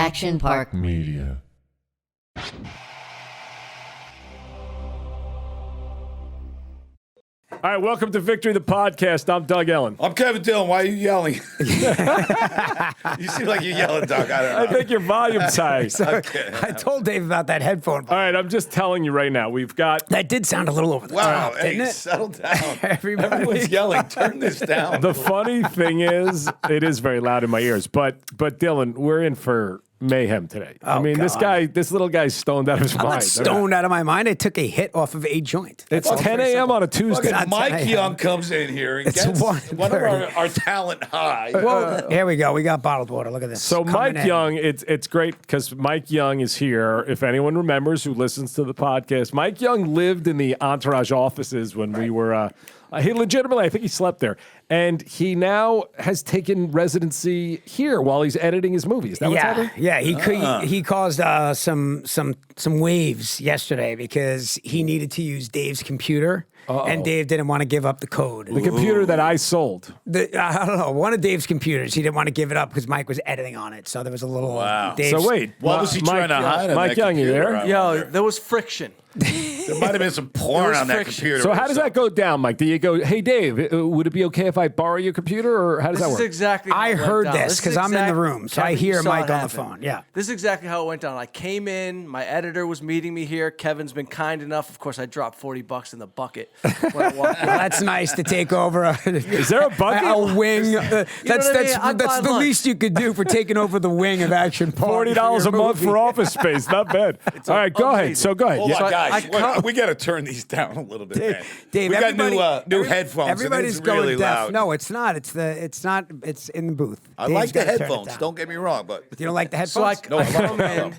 Action Park Media. All right, welcome to Victory, the podcast. I'm Doug Ellin. I'm Kevin Dillon. Why are you yelling? You seem like you're yelling, Doug. I don't know. I think your volume's high. Okay. I told Dave about that headphone. All right, I'm just telling you right now, we've got... That did sound a little over the Wow, top, hey, didn't it? settle down. Everybody's yelling. Turn this down. The funny thing is, it is very loud in my ears. But Dylan, we're in for mayhem today. I mean, God. this little guy's stoned out of his I'm mind. not stoned out of my mind. I took a hit off of a joint. It's 10 a.m. on a Tuesday. Fucking Mike Young comes in here and It's gets 1:30. one of our talent high. Well, here we go. We got bottled water. Look at this. So Coming Mike in. Young, it's great because Mike Young is here. If anyone remembers who listens to the podcast, Mike Young lived in the Entourage offices when we were. He legitimately, I think he slept there, and he now has taken residency here while he's editing his movies. Is that what's happening? Yeah. He caused some waves yesterday because he needed to use Dave's computer, and Dave didn't want to give up the code. The computer that I sold. I don't know, one of Dave's computers. He didn't want to give it up because Mike was editing on it. So there was a little. Wow. Dave's, So wait, What was he trying to hide on Mike that Young, you computer? there? I Yo, wonder. there was friction. There might have been some porn on that friction. computer. So or how does that something. go down, Mike? Do you go, hey Dave, would it be okay if I borrow your computer, or how does This that is work? exactly how I it went heard down. this is 'cause I'm in the room, so I Kevin, hear you saw Mike it on the happen. phone, yeah. This is exactly how it went down. I came in, my editor was meeting me here. Kevin's been kind enough. Of course, I dropped $40 in the bucket when I walked in. Well, that's nice to take over. Is there a bucket? A wing. That's what I mean? I'd that's buy the lunch. least you could do for taking over the wing of Action Park. $40 a month for office space, not bad. All right, go ahead. amazing. So go ahead. Hold Yeah. on, guys. I we got to turn these down a little bit, man. Dave, we got everybody- new headphones. Everybody's and it's really going deaf. loud. No, it's not. It's in the booth. I Dave's like the gotta turn it headphones. down. Don't get me wrong, but You don't like the So I, headphones? I come in.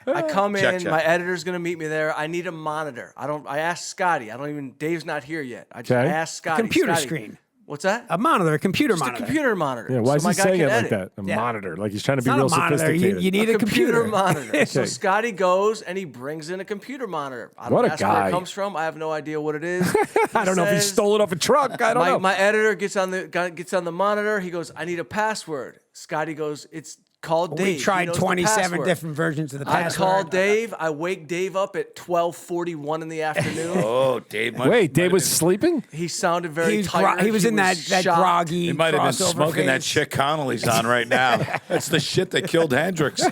I come in. Check. My editor's gonna meet me there. I need a monitor. I asked Scotty. Dave's not here yet. I asked Scotty. Computer Scotty, screen. What's that? A monitor, a computer Just monitor. a computer monitor. Yeah, why is so he my guy saying can it like edit. that? A Yeah. monitor, like he's trying to It's be not real a monitor. sophisticated. You need a computer. monitor. So Okay. Scotty goes and he brings in a computer monitor. I don't What a ask where guy. it comes from. I have no idea what it is. I don't know if he says- stole it off a truck. I don't know. My editor gets on the monitor. He goes, I need a password. Scotty goes, it's called Dave. We He tried knows the 27 password. different versions of the I password. call Dave. I wake Dave up at 12:41 in the afternoon. oh, Dave. Wait, Dave was sleeping? He sounded very tired. He was in that shocked. groggy. He might have been crossover smoking that phase. chick Connolly's on right now. That's the shit that killed Hendrix.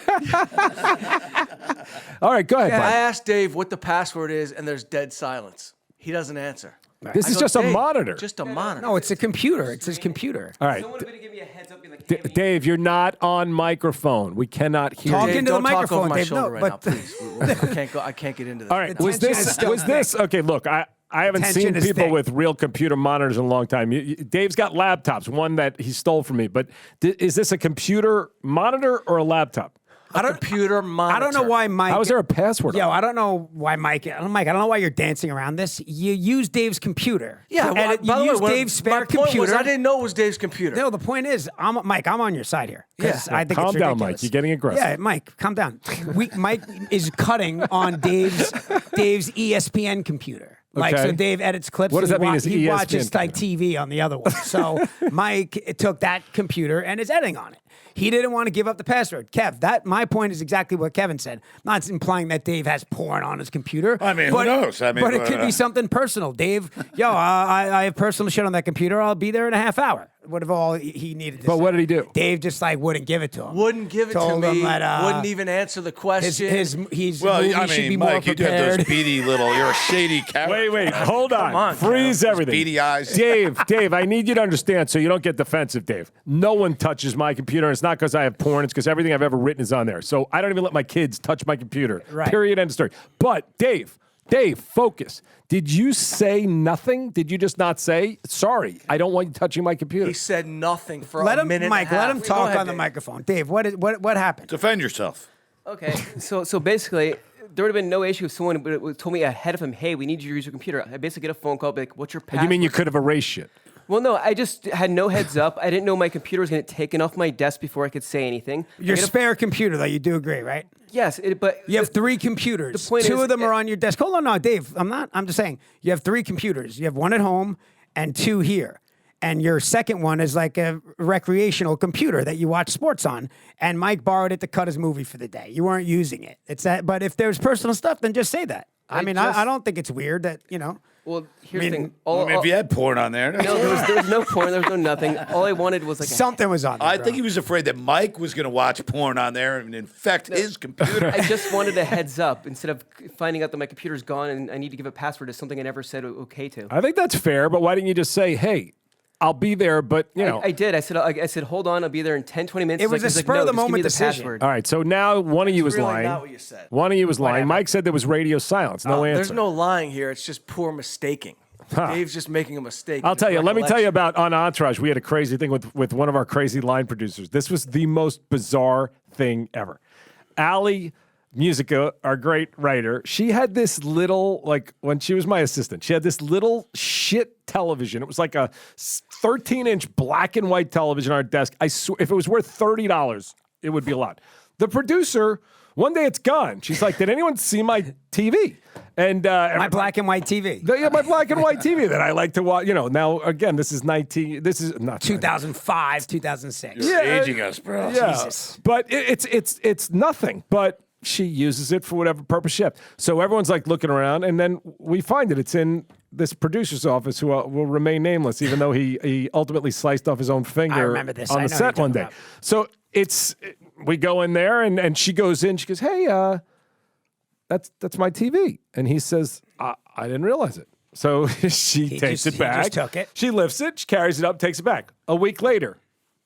All right, go ahead, I Mike. asked Dave what the password is, and there's dead silence. He doesn't answer. This I is go, just a "Dave, monitor. Just a monitor. No, it's a computer. It's his computer. All right. Someone would give me a heads up, be like, D- hey, Dave, you're not on microphone. We cannot hear Talk you. Dave, into the don't talk over microphone, my Dave. shoulder No, right but- now, please. I can't get into this. All right, The was tension this is still okay? Look, I haven't Tension seen is people thick. with real computer monitors in a long time. Dave's got laptops, one that he stole from me. But is this a computer monitor or a laptop? Computer monitor. I don't know why Mike. How is there a password? Yo, on it? I don't know why Mike. I don't know why you're dancing around this. You use Dave's computer. Yeah, and well, you by the way, use when- Dave's spare my point computer. was I didn't know it was Dave's computer. No, the point is, Mike. I'm on your side here. 'Cause Yeah. I think Calm it's down, ridiculous. Mike. You're getting aggressive. Yeah, Mike, calm down. Mike is cutting on Dave's ESPN computer. Like, Okay. so Dave edits clips. What does and that mean, his he ESPN watches like TV on the other one. So Mike took that computer and is editing on it. He didn't want to give up the password. Kev, my point is exactly what Kevin said. I'm not implying that Dave has porn on his computer. I mean, who knows? I mean, but it could be something personal. Dave, I have personal shit on that computer. I'll be there in a half hour. Whatever all he needed to But say. what did he do? Dave just wouldn't give it to him. Wouldn't give it to Told me. him that, wouldn't even answer the question. He's Well, movie I should be mean, more Mike, you got prepared. those beady little. You're a shady character. Wait, hold on. on, Freeze everything. beady eyes. Dave, I need you to understand so you don't get defensive, Dave. No one touches my computer, and it's not because I have porn. It's because everything I've ever written is on there. So I don't even let my kids touch my computer. Right. Period, end of story. But Dave, focus. Did you say nothing? Did you just not say, sorry, I don't want you touching my computer? He said nothing for Let a him, minute Mike. and a half. Let him Go talk ahead, on the Dave. microphone. Dave, what happened? Defend yourself. okay. So basically, there would have been no issue if someone would told me ahead of him, hey, we need you to use your computer. I basically get a phone call, be like, what's your password? You mean you could have erased shit? Well, no, I just had no heads up. I didn't know my computer was going to get taken off my desk before I could say anything. Your I get a- spare computer, though, you do agree, right? Yes, but You have three computers. the point Two is- of them are on your desk. Hold on, no, Dave. I'm just saying. You have three computers. You have one at home and two here. and your second one is like a recreational computer that you watch sports on. And Mike borrowed it to cut his movie for the day. You weren't using it. It's that. But if there's personal stuff, then just say that. I mean, I don't think it's weird that, you know. Well, here's the thing. If you had porn on there. No, there was no porn. There was no nothing. All I wanted was like Something was on there, I bro. think he was afraid that Mike was going to watch porn on there and infect his computer. I just wanted a heads up instead of finding out that my computer's gone and I need to give a password to something I never said okay to. I think that's fair, but why didn't you just say, hey, I'll be there, but, you know. I did. I said, hold on. I'll be there in 10, 20 minutes. It was a He's like, spur of no, the just give me moment the decision. password. All right, so now one of you was really lying. not what you said. One of you was lying. Whatever. Mike said there was radio silence. No answer. There's no lying here. It's just poor mistaking. Dave's just making a mistake. I'll in tell his you. Let me tell you recollection. about on Entourage. We had a crazy thing with one of our crazy line producers. This was the most bizarre thing ever. Allie Musica, our great writer, she had this little, like when she was my assistant, she had this little shit television. It was like a 13-inch black and white television on our desk. I swear, if it was worth $30, it would be a lot. The producer, one day it's gone. She's like, did anyone see my TV? And My black and white TV. yeah, my black and white TV that I like to watch. You know, now again, this is not 2005, 2006. You're aging us, bro. Yeah, Jesus. but it's nothing. But she uses it for whatever purpose she has. So everyone's like looking around, and then we find it. It's in this producer's office, who will remain nameless, even though he ultimately sliced off his own finger remember this. on I the know who set you're one talking day. about. So we go in there, and she goes in. She goes, "Hey, that's my TV," and he says, "I didn't realize it." So she takes it back. He just took it. She lifts it. She carries it up, takes it back. A week later,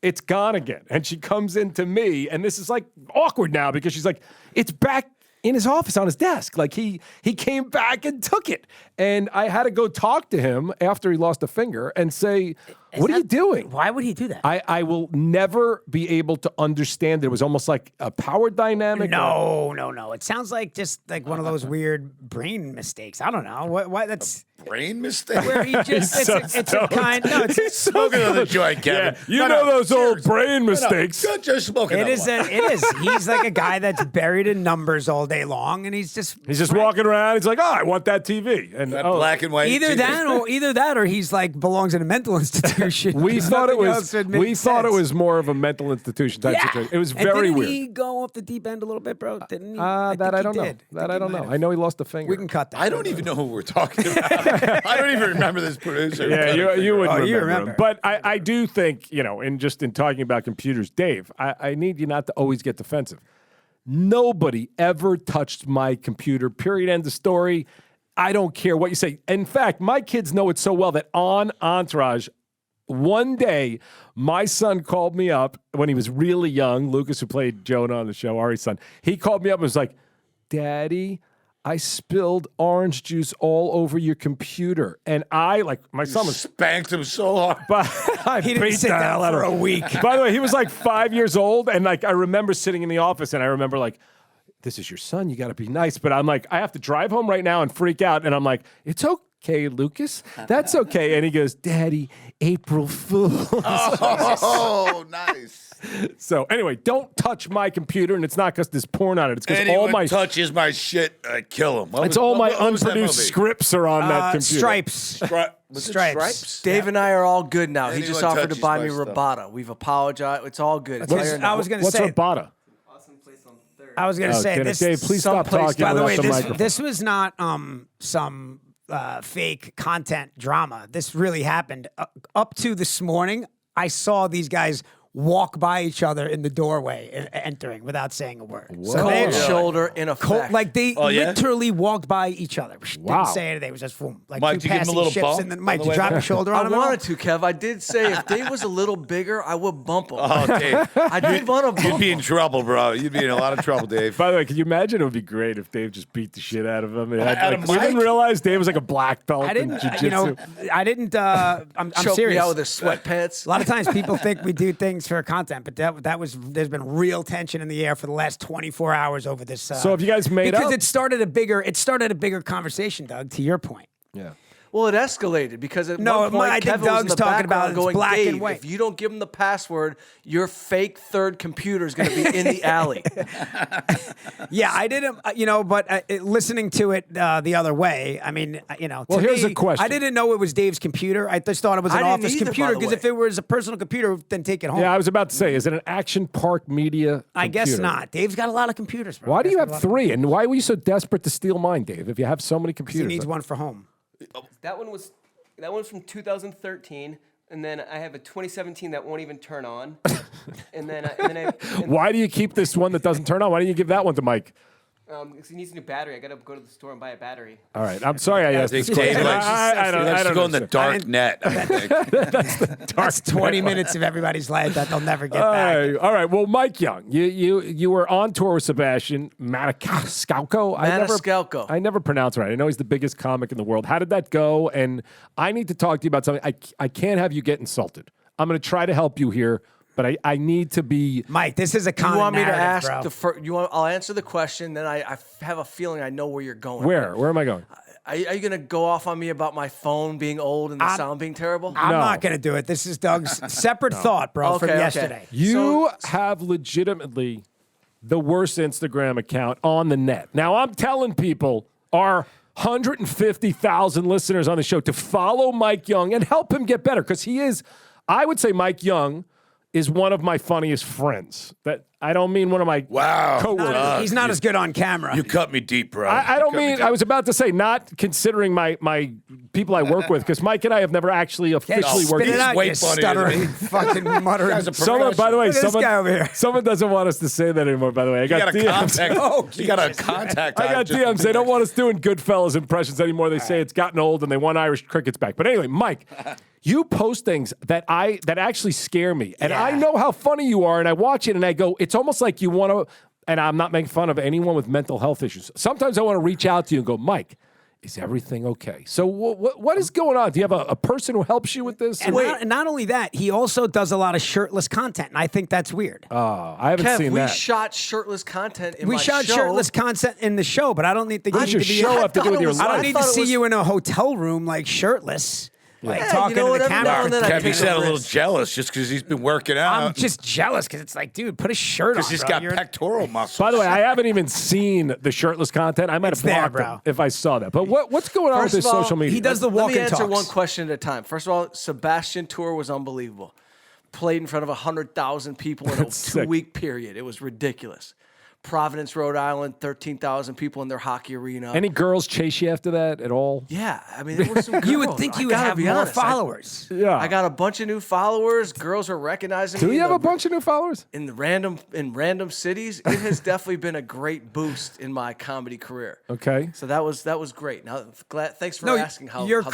it's gone again. And she comes into me, and this is like awkward now because she's like, it's back in his office on his desk. Like he came back and took it. And I had to go talk to him after he lost a finger and say, what are you doing? Why would he do that? I will never be able to understand it. It was almost like a power dynamic. No. It sounds like just like one of those weird brain mistakes. I don't know. What that's Brain mistake. where he just He's so it's a stoned. kind no, it's Smoking on the joint, Kevin. Yeah, you know those old brain mistakes. Just smoking. it another is one. it is. He's like a guy that's buried in numbers all day long, and he's just walking around. He's like, oh, I want that TV. And That black and white. either TV. that or he's like belongs in a mental institution. We thought it Nothing was. else would make We thought it sense. was more of a mental institution type Yeah. situation. It was And very didn't weird. he go off the deep end a little bit, bro? Didn't he? That I don't know. Did. That think I he don't might know. have. I know he lost a finger. We can cut that. I don't even know who we're talking about. I don't even remember this producer. Yeah, you would Oh, remember, you him. remember. But I do think, in talking about computers, Dave, I need you not to always get defensive. Nobody ever touched my computer, period, end of story. I don't care what you say. In fact, my kids know it so well that on Entourage, one day, my son called me up when he was really young. Lucas, who played Jonah on the show, Ari's son, he called me up and was like, Daddy, I spilled orange juice all over your computer. And my son was Spanked him so hard. but I He didn't beat sit the down hell out of for a him. week. By the way, he was like 5 years old, and I remember sitting in the office, and I remember this is your son. You got to be nice. But I'm like, I have to drive home right now and freak out. And I'm like, it's okay, Lucas. That's okay. And he goes, Daddy, April Fool. Oh, nice. So anyway, don't touch my computer, and it's not because there's porn on it. It's because Anyone all my touches my shit, I kill him. it's all my unproduced script. scripts are on that computer. Stripes. Stripes. Dave and I are all good now. He just Anyone offered to touches buy my me stuff. Rabata. We've apologized. It's all good. It's What's- ironed I out. was going to What's say. Rabata? I was going to say Dave, this. Dave, please stop someplace- talking. By the way, without this microphone. this was not some fake content drama. This really happened. Up to this morning, I saw these guys walk by each other in the doorway entering without saying a word. So Cold they, shoulder in effect. like they yeah? literally walked by each other. Wow. Didn't say anything. It was just boom, like Mike, two did you give him a passing little ships. bump And then, on Mike, the did you way drop back? your shoulder on I him? at all? wanted to, Kev. I did say if Dave was a little bigger, I would bump him. Oh, Dave. I did want to You'd bump be him. in trouble, bro. You'd be in a lot of trouble, Dave. By the way, can you imagine? It would be great if Dave just beat the shit out of him. And Out of we didn't Mike? realize Dave was like a black belt I in didn't, jiu-jitsu. I didn't. I'm Choke me serious. out with his sweatpants. A lot of times people think we do things for content, but there's been real tension in the air for the last 24 hours over this. So have you guys made because up? it started a bigger conversation, Doug. To your point. Yeah. Well, it escalated because at No, one point, I think Kevin was in Doug's the talking about background it's going, black and Dave, white. if you don't give him the password, your fake third computer is going to be in the alley. Yeah, I didn't, but listening to it the other way, I mean, Well, to here's me, a question. I didn't know it was Dave's computer. I just thought it was an I didn't office either, computer by the because if way. it was a personal computer, then take it home. Yeah, I was about to say, is it an Action Park Media I guess computer? not. Dave's got a lot of computers, bro. Why do you He's got have a lot of- 3? And why were you so desperate to steal mine, Dave, if you have so many He computers? needs one for home. That one's from 2013, and then I have a 2017 that won't even turn on. Why do you keep this one that doesn't turn on? Why don't you give that one to Mike? Because he needs a new battery. I gotta go to the store and buy a battery. All right. I'm sorry I asked Dave this question. likes- I don't He likes to go in the understand. dark net. I think. That's 20 minutes of everybody's life that they'll never get back. All right. Well, Mike Young, you were on tour with Sebastian Maniscalco. Maniscalco. I never pronounce it right. I know he's the biggest comic in the world. How did that go? And I need to talk to you about something. I can't have you get insulted. I'm going to try to help you here, but I need to be. Mike, this is a You common want me to narrative, ask bro. the first? I'll answer the question. Then I have a feeling I know where you're going. Where am I going? Are you going to go off on me about my phone being old and the sound being terrible? I'm No. not going to do it. This is Doug's separate thought, bro, from Okay. yesterday. You have legitimately the worst Instagram account on the net. Now, I'm telling people, our 150,000 listeners on the show, to follow Mike Young and help him get better, because he is, I would say Mike Young is one of my funniest friends. That I don't mean one of my Wow. coworkers. He's not as good on camera. You cut me deep, bro. I don't mean, I was about to say, not considering my people I work with, because Mike and I have never actually officially Spit worked it with. out, way you funnier than stuttering, me. fucking muttering. Guy's a Someone, by the way, Look at this guy over here. someone doesn't want us to say that anymore, by the way. I You got got a DMs. contact. Oh, You got a contact. I got DMs. They don't want us doing Goodfellas impressions anymore. They say it's gotten old and they want Irish crickets back. But anyway, Mike, you post things that actually scare me. And I know how funny you are, and I watch it and I go, it's almost like you want to, and I'm not making fun of anyone with mental health issues. Sometimes I want to reach out to you and go, Mike, is everything okay? So what is going on? Do you have a person who helps you with this? And not only that, he also does a lot of shirtless content, and I think that's weird. I haven't Kev, seen we that. shot shirtless content in We my shot show. shirtless content in the show, but I don't need to. What does your show have to do with your I don't life? need I to thought it see was- you in a hotel room like shirtless, like Yeah, talking you know to the what, every now camera. and then I Kev, he take sounded a a little risk. jealous just because he's been working I'm out. just jealous because it's like, dude, put a shirt on. Because he's bro. got You're- pectoral muscles. By the way, I haven't even seen the shirtless content. I might have there, blocked bro. him if I saw that. But what's going on with First this of all, social media? he does the Let walk me and answer talks. one question at a time. First of all, Sebastian tour was unbelievable. Played in front of 100,000 people in a That's sick. 2-week period. It was ridiculous. Providence, Rhode Island, 13,000 people in their hockey arena. Any girls chase you after that at all? Yeah, I mean, there were some girls. You would think I you would gotta have be more honest. followers. Yeah. I got a bunch of new followers. Girls are recognizing Do me. you have in a bunch of new followers? in random cities? It has definitely been a great boost in my comedy career. Okay. So that was great. Now, thanks for No, asking how your how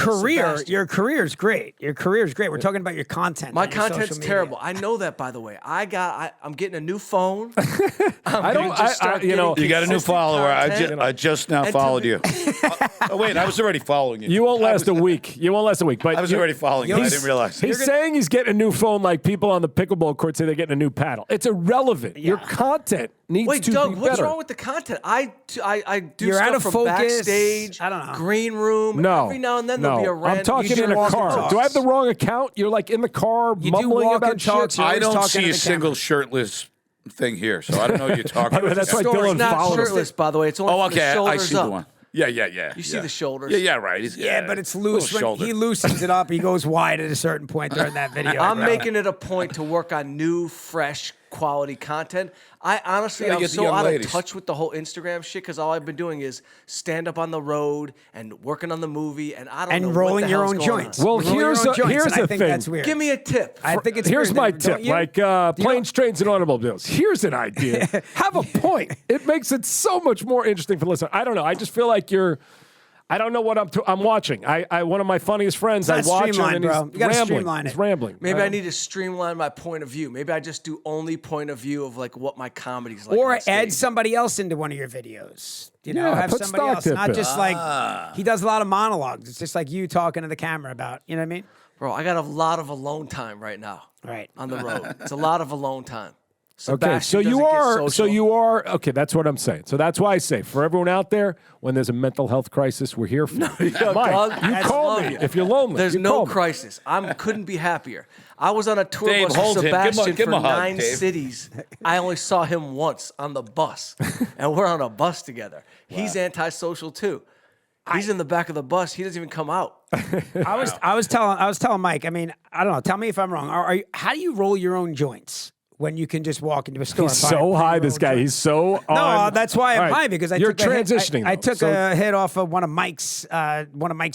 your career's great. Your career's great. We're talking about your content. My on your social content's media. terrible. I know that, by the way. I'm getting a new phone. I don't. You got a new consistent follower. content. I just now And to followed the- you. Oh, wait, I was already following you. You won't last a week. You won't last a week. But I was already following you. I didn't realize. He's saying he's getting a new phone, like people on the pickleball court say they're getting a new paddle. It's irrelevant. Your content needs Wait, to Doug, be what's better. wrong with the content? I do You're stuff out of from focus. backstage, I don't know. green room. No. Every now and then no. there'll be a random. I'm talking You in a walk and car. talks. Do I have the wrong account? You're like in the car You do mumbling walk about and talks. shit. You're I always don't talking see to a the single camera. shirtless thing here, so I don't know what you're talking By the way, about. that's why Story's Dillon not followed us. shirtless, by the way. It's only Oh, from the okay. I shoulders see up. the one. Yeah. You see the shoulders. Yeah, right. Yeah, but it's loose. When he loosens it up, he goes wide at a certain point during that video. I'm bro. making it a point to work on new, fresh, quality content. I honestly, Gotta I'm get the so young out ladies. of touch with the whole Instagram shit because all I've been doing is stand up on the road and working on the movie, and I don't know and what rolling the your hell's own going joints. on. Well, Rolling your here's own a- joints, here's and I the think thing. that's weird. Give me a tip. I think it's Here's weird, my don't tip, you? like planes, trains, and automobiles. Here's an idea. Have a point. It makes it so much more interesting for the listener. I don't know. I just feel like I don't know what I'm watching. I one of my funniest friends. I It's watch him streamlined, and bro. he's You gotta rambling. streamline He's it. rambling. Maybe I need to streamline my point of view. Maybe I just do only point of view of like what my comedy's like. Or on stage. add somebody else into one of your videos. You know, Yeah, have put somebody stock else, tip not in. just like he does a lot of monologues. It's just like you talking to the camera about. You know what I mean? Bro, I got a lot of alone time right now. Right. On the road. It's a lot of alone time. Okay, so Sebastian you doesn't get are, so social. you are, okay, that's what I'm saying. So that's why I say, for everyone out there, when there's a mental health crisis, we're here for you. Yo, Mike, Doug, you I call love me you. if you're lonely. There's You no call me. crisis. Couldn't be happier. I was on a tour Dave, bus hold with him. Give him a- Sebastian give him a for hug, 9 Dave. cities. I only saw him once on the bus, and we're on a bus together. He's antisocial too. He's in the back of the bus. He doesn't even come out. I was telling Mike. I mean, I don't know. Tell me if I'm wrong. How do you roll your own joints when you can just walk into a store? He's and buy a so high, this pre-rolled guy. joint? He's so No, on. that's why I'm All right, high because you're transitioning. I though. took So- a hit off of one of Mike's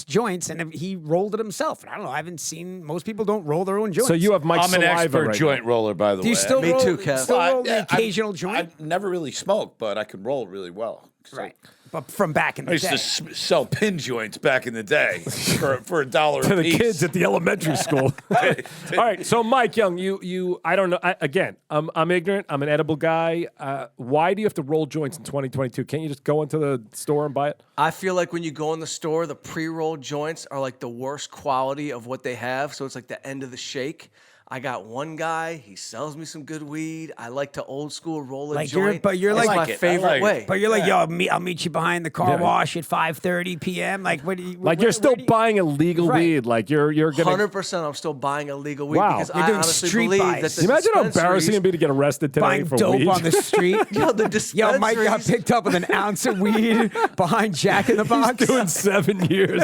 joints, and he rolled it himself. And I don't know. I haven't seen most people don't roll their own joints. So you have Mike's I'm an saliva expert right joint roller, by the way. do you still Me roll, too, Kev. Still roll Yeah, the occasional joint, I've never really smoked, but I can roll really well. So right? But from back in I the used day. to sell pin joints back in the day for $1 to a the piece. kids at the elementary school. All right, so Mike Young, you I don't know. Again, I'm ignorant. I'm an edible guy. Why do you have to roll joints in 2022? Can't you just go into the store and buy it? I feel like when you go in the store, the pre-rolled joints are like the worst quality of what they have. So it's like the end of the shake. I got one guy. He sells me some good weed. I like to old school roll a Like you're- joint. but you're It's like- my I like it. I favorite like it. way. But you're like, yo, I'll meet you behind the car Yeah. wash at 5:30 p.m. Like, what do you? Like you're still buying illegal Right. weed. Like you're gonna. 100%. I'm still buying illegal weed Wow. because You're I doing honestly street believe buys. that the Can you imagine how embarrassing dispensaries- it'd be to get arrested today buying for dope weed? on the street. Yo, the Yo, Mike got dispensaries- picked up with an ounce of weed behind Jack in the Box. Doing 7 years.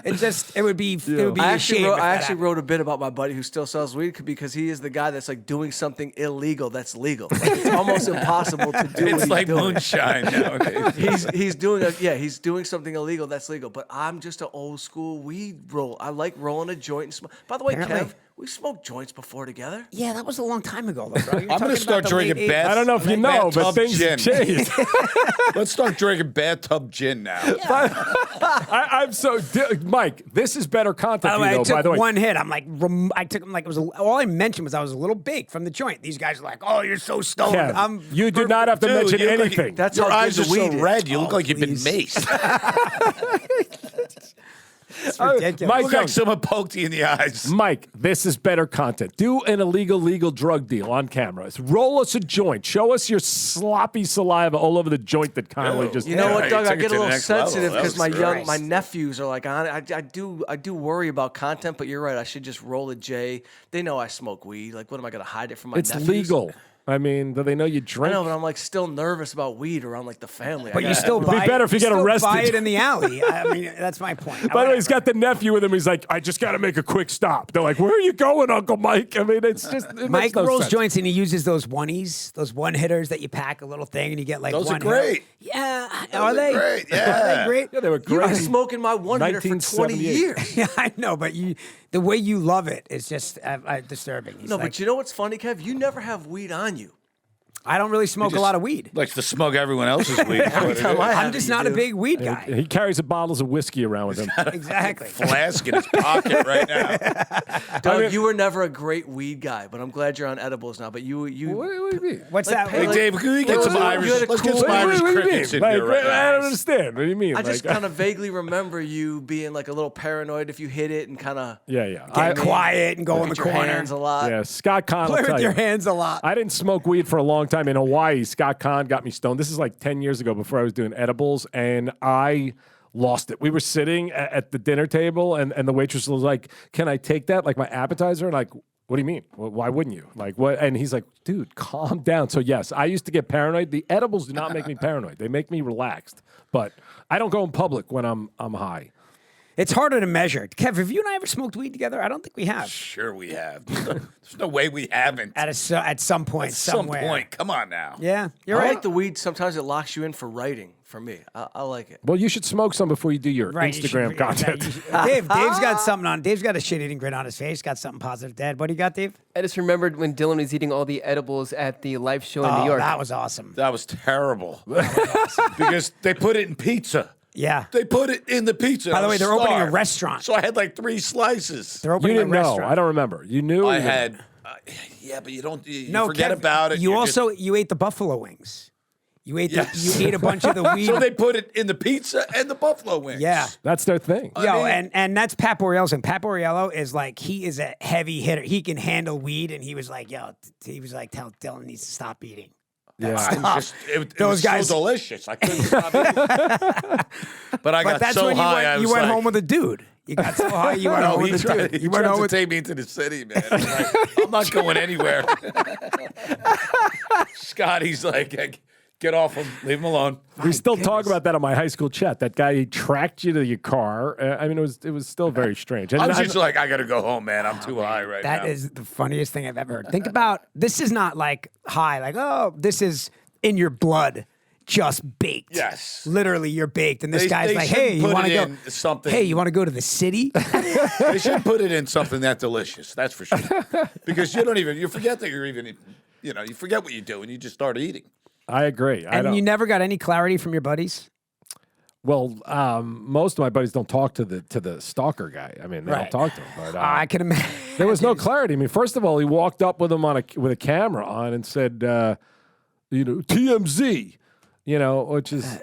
It would be I a actually, shame. wrote, if I that actually happened. wrote a bit about my buddy who still sells weed because he is the guy that's like doing something illegal that's legal. Like, it's almost impossible to do. what It's he's like doing. moonshine nowadays. He's doing something illegal that's legal. But I'm just an old school weed roll. I like rolling a joint and smoke. By the way, Apparently. Kev, we smoked joints before together. Yeah, that was a long time ago, though, bro. You're I'm talking gonna start about the late drinking 80s. bad. I don't know if you know, but Bathtub things gin. have changed. Let's start drinking bathtub gin now. I'm so Mike. This is better content. By the for way, you, I though, took by the way, one hit. I'm like, I took him like it was. All I mentioned was I was a little big from the joint. These guys are like, "Oh, you're so stoned." Kev, you do not have to Dude, mention you look like- anything. That's Your how eyes good are the so weed is. red. You look Oh, like you've been please. maced. ridiculous. Mike Look Young, like someone poked you in the eyes. Mike, this is better content. Do an legal drug deal on camera. Roll us a joint. Show us your sloppy saliva all over the joint that Connolly Ew. just. You know Yeah, what, you Doug? I took it get to a the little next level. sensitive That because was my Christ. nephews are like on it. I do worry about content, but you're right. I should just roll a J. They know I smoke weed. Like, what am I gonna hide it from my It's nephews? legal. I mean, do they know you I drink? know, but I'm like still nervous about weed around like the family. But I you got- still It'd be buy. better if you get still arrested. Buy it in the alley. I mean, that's my point. By the way, he's got the nephew with him. He's like, I just got to make a quick stop. They're like, where are you going, Uncle Mike? I mean, it's just. It Mike makes no rolls sense. joints and he uses those oneies, those one hitters that you pack a little thing and you get like Those are one. great. Hit. Yeah, Those are are they? great, Are yeah. they great? Yeah, they were You've been great. smoking my one hitter for 20 1978. years. Yeah, I know, but the way you love it is just disturbing. He's No, like, but you know what's funny, Kev? You never have weed on you. I don't really smoke a lot of weed. Likes to smug everyone else's weed. Every time I have I'm it, just you not a do. big weed guy. He carries the bottles of whiskey around with him. Exactly. Flask in his pocket right now. Doug, you were never a great weed guy, but I'm glad you're on edibles now. But you What do you mean? What's Like, that? hey, Hey, Dave, can we get some you Irish? had a Let's get cool- some What do Irish What do you crickets mean? in here Like, right I now. don't understand. What do you mean? I just Like, kind of vaguely remember you being like a little paranoid if you hit it and kind of yeah. Get quiet and go in the look at your corner. hands a lot. Yeah, Scott Conn will Play tell with your you. hands a lot. I didn't smoke weed for a long time. In Hawaii, Scott Conn got me stoned. This is like 10 years ago before I was doing edibles, and I lost it. We were sitting at the dinner table, and the waitress was like, can I take that, like my appetizer? And like, what do you mean? Well, why wouldn't you? Like, what? And he's like, dude, calm down. So, yes, I used to get paranoid. The edibles do not make me paranoid. They make me relaxed. But I don't go in public when I'm high. It's harder to measure. Kev, have you and I ever smoked weed together? I don't think we have. Sure we have. There's no way we haven't. At some point, At some somewhere. point. Come on now. Yeah, you're I right. like the weed. Sometimes it locks you in for writing. For me, I like it. Well, you should smoke some before you do your Right, you Instagram should- content. Dave's got something on. Dave's got a shit-eating grin on his face. Got something positive. Dad, what do you got, Dave? I just remembered when Dillon was eating all the edibles at the live show in Oh, New York. that was awesome. That was terrible. Because they put it in pizza. Yeah. They put it in the pizza. By the I way, was they're opening a starved. restaurant. So I had like 3 slices. They're You opening didn't a know. restaurant. I don't remember. You knew? I You didn't? had, yeah, but you don't, you No, forget Kev, about it. You You're also just- you ate the buffalo wings. You ate Yes. you ate a bunch of the weed. So they put it in the pizza and the buffalo wings. Yeah. That's their thing. Yo, mean- and that's Pat Borrello's thing. Pat Borrello is like, he is a heavy hitter. He can handle weed, and he was like, tell Dillon needs to stop eating. Yeah. It Those was guys- so delicious. I couldn't stop eating. But I But got that's so when high. you went home with a dude. You got so high, you went home he with a tried, dude. he You went tried home to with take me into the city, man. I'm like, I'm not going anywhere. Scotty's like, get off him. Leave him alone. We still talk about that on my high school chat. That guy, he tracked you to your car. I mean, it was still very strange. And I was just like, I got to go home, man. I'm too high right now. That is the funniest thing I've ever heard. Think about, this is not like high, like, oh, this is in your blood, just baked. Yes. Literally, you're baked. And this They- guy's they like, shouldn't hey, you put want to it go? in something- Hey, you want to go to the city? They should put it in something that delicious. That's for sure. Because you forget that you're even, you forget what you do and you just start eating. I agree. And you never got any clarity from your buddies? Well, most of my buddies don't talk to the stalker guy. I mean, they Right. don't talk to him. But I can imagine. there was no clarity. I mean, first of all, he walked up with him with a camera on and said, TMZ.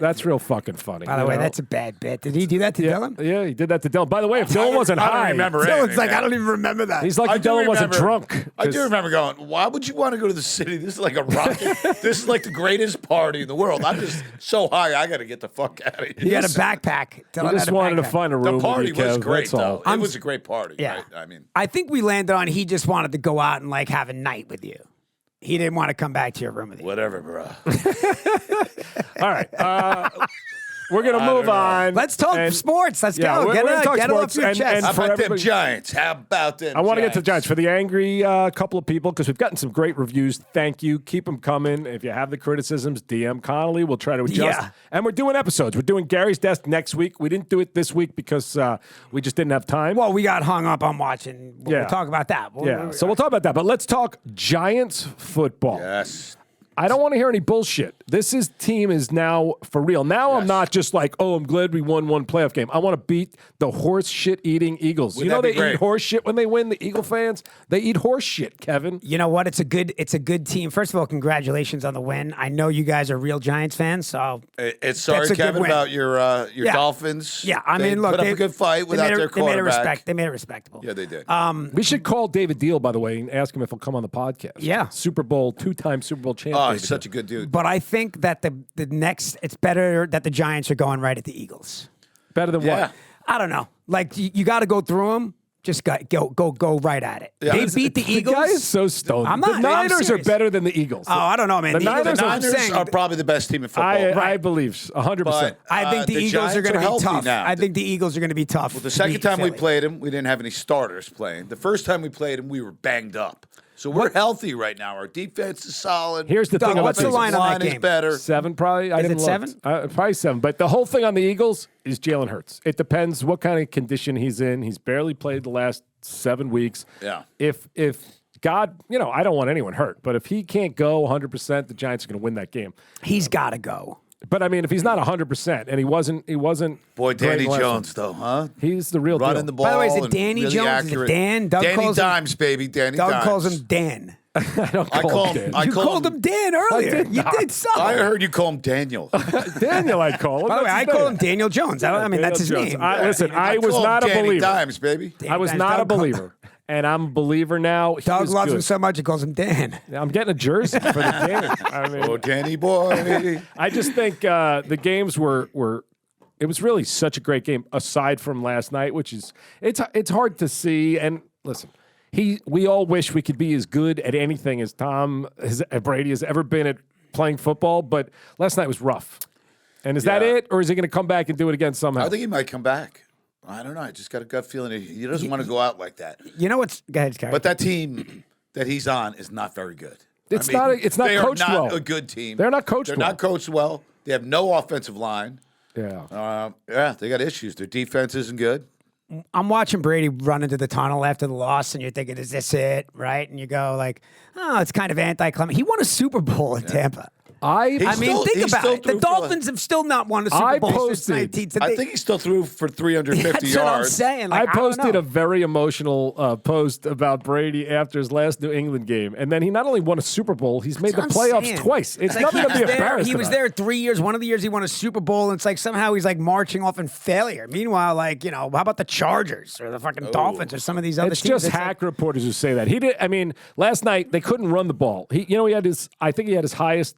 That's real fucking funny. By the way, that's a bad bit. Did he do that to Dillon? Yeah, he did that to Dillon. By the way, if Dillon wasn't I don't high, remember Dillon's anything, like, man. I don't even remember that. he's like I if do Dillon wasn't remember- drunk. I do 'cause- remember going, why would you want to go to the city? This is like a rocket. This is like the greatest party in the world. I'm just so high, I got to get the fuck out of here. He had a backpack. He Dillon just had a wanted to backpack. find a room. The with party you, was Kev, great, that's all. though. It was a great party. Yeah. Right? I mean, I think we landed on he just wanted to go out and like have a night with you. He didn't want to come back to your room with you. whatever, bro. All right. We're going to move on. Let's talk And- sports. Let's Yeah, go. we're Get gonna talk it off sports your and- chest. and How for about them everybody- Giants? How about them I want to get to the Giants. For the angry couple of people, because we've gotten some great reviews. Thank you. Keep them coming. If you have the criticisms, DM Connolly. We'll try to adjust. Yeah. And we're doing episodes. We're doing Gary's Desk next week. We didn't do it this week because we just didn't have time. Well, we got hung up on watching. We'll Yeah. talk about that. So we'll talk about that. But let's talk Giants football. Yes. I don't want to hear any bullshit. This team is now for real. Now I'm not just like, oh, I'm glad we won one playoff game. I want to beat the horse shit eating Eagles. Wouldn't you know that they be great? eat horse shit when they win. The Eagle fans, they eat horse shit. Kevin. You know what? It's a good team. First of all, congratulations on the win. I know you guys are real Giants fans, so It's sorry, That's a good Kevin, win. about your Yeah. Dolphins. yeah. I They mean, look, put up they a good fight without their quarterback. They made it respectable. Yeah, they did. We should call David Deal, by the way, and ask him if he'll come on the podcast. Yeah. Super Bowl, 2-time Super Bowl champ. Oh, David he's such a Deal. good dude. But I think that the next, it's better that the Giants are going right at the Eagles. Better than Yeah. what? I don't know. Like you got to go through them. Just go right at it. Yeah. They beat the Eagles. The guy is so stoned. I'm The not. I'm Niners are serious. better than the Eagles. Oh, I don't know, man. The The Eagles- Niners the are Niners saying- are probably the best team in football. I believe 100%. But, I think the Eagles Giants are going to be healthy tough. now. I think the Eagles are going to be tough. Well, the second time we played them, we didn't have any starters playing. The first time we played them, we were banged up. So we're healthy right now. Our defense is solid. Here's the Doug, thing about what's the these- line on that is game? better. 7 probably. I Is didn't it look. 7? Probably 7. But the whole thing on the Eagles is Jalen Hurts. It depends what kind of condition he's in. He's barely played the last 7 weeks. Yeah. If God, I don't want anyone hurt, but if he can't go 100%, the Giants are going to win that game. He's got to go. But I mean, if he's not 100%, and he wasn't. Boy, great Danny last Jones, one. though, huh? He's the real Running deal. the ball. By the way, is it and Danny really Jones? Is it accurate. Dan? Doug Danny calls him- Dimes, baby. Danny Doug Dimes. calls him Dan. I don't I call call him him. Dan. I You call called him Dan earlier. did You not. did so. I heard you call him Daniel. Daniel, I call him. By the way, That's I his call name. him Daniel Jones. I mean, that's his Daniel name. Jones. Listen, I was call him not a Danny believer. Dimes, baby. I was Dimes. not a Doug called- believer, and I'm a believer now. He Doug was loves good. him so much he calls him Dan. I'm getting a jersey for the game. I mean, Oh, Danny boy. I just think the games were. It was really such a great game, aside from last night, which is it's hard to see. And listen, we all wish we could be as good at anything as Tom Brady has ever been at playing football, but last night was rough. And is that Yeah. it, or is he going to come back and do it again somehow? I think he might come back. I don't know. I just got a gut feeling he doesn't want to go out like that. You know what's? Go ahead, Scary. But that team that he's on is not very good. It's not they coached are not well. a good team. They're not coached They're well. not coached well. They have no offensive line. Yeah. Yeah, they got issues. Their defense isn't good. I'm watching Brady run into the tunnel after the loss, and you're thinking, "Is this it?" Right? And you go like, "Oh, it's kind of anticlimactic." He won a Super Bowl in Tampa. I I mean, still- think he about still it. The threw for, Dolphins have still not won a Super I Bowl posted- since 19. I think he still threw for 350 That's yards. what I'm saying. Like, I don't posted know. a very emotional post about Brady after his last New England game, and then he not only won a Super Bowl, he's made the That's what I'm playoffs saying. twice. It's like nothing to be he was there- embarrassed He was about. there 3 years. One of the years he won a Super Bowl, and it's like somehow he's like marching off in failure. Meanwhile, like, you know, how about the Chargers or the fucking Dolphins or some of these other It's teams? just It's like- hack reporters who say that. He did. I mean, last night they couldn't run the ball. He had his. I think he had his highest,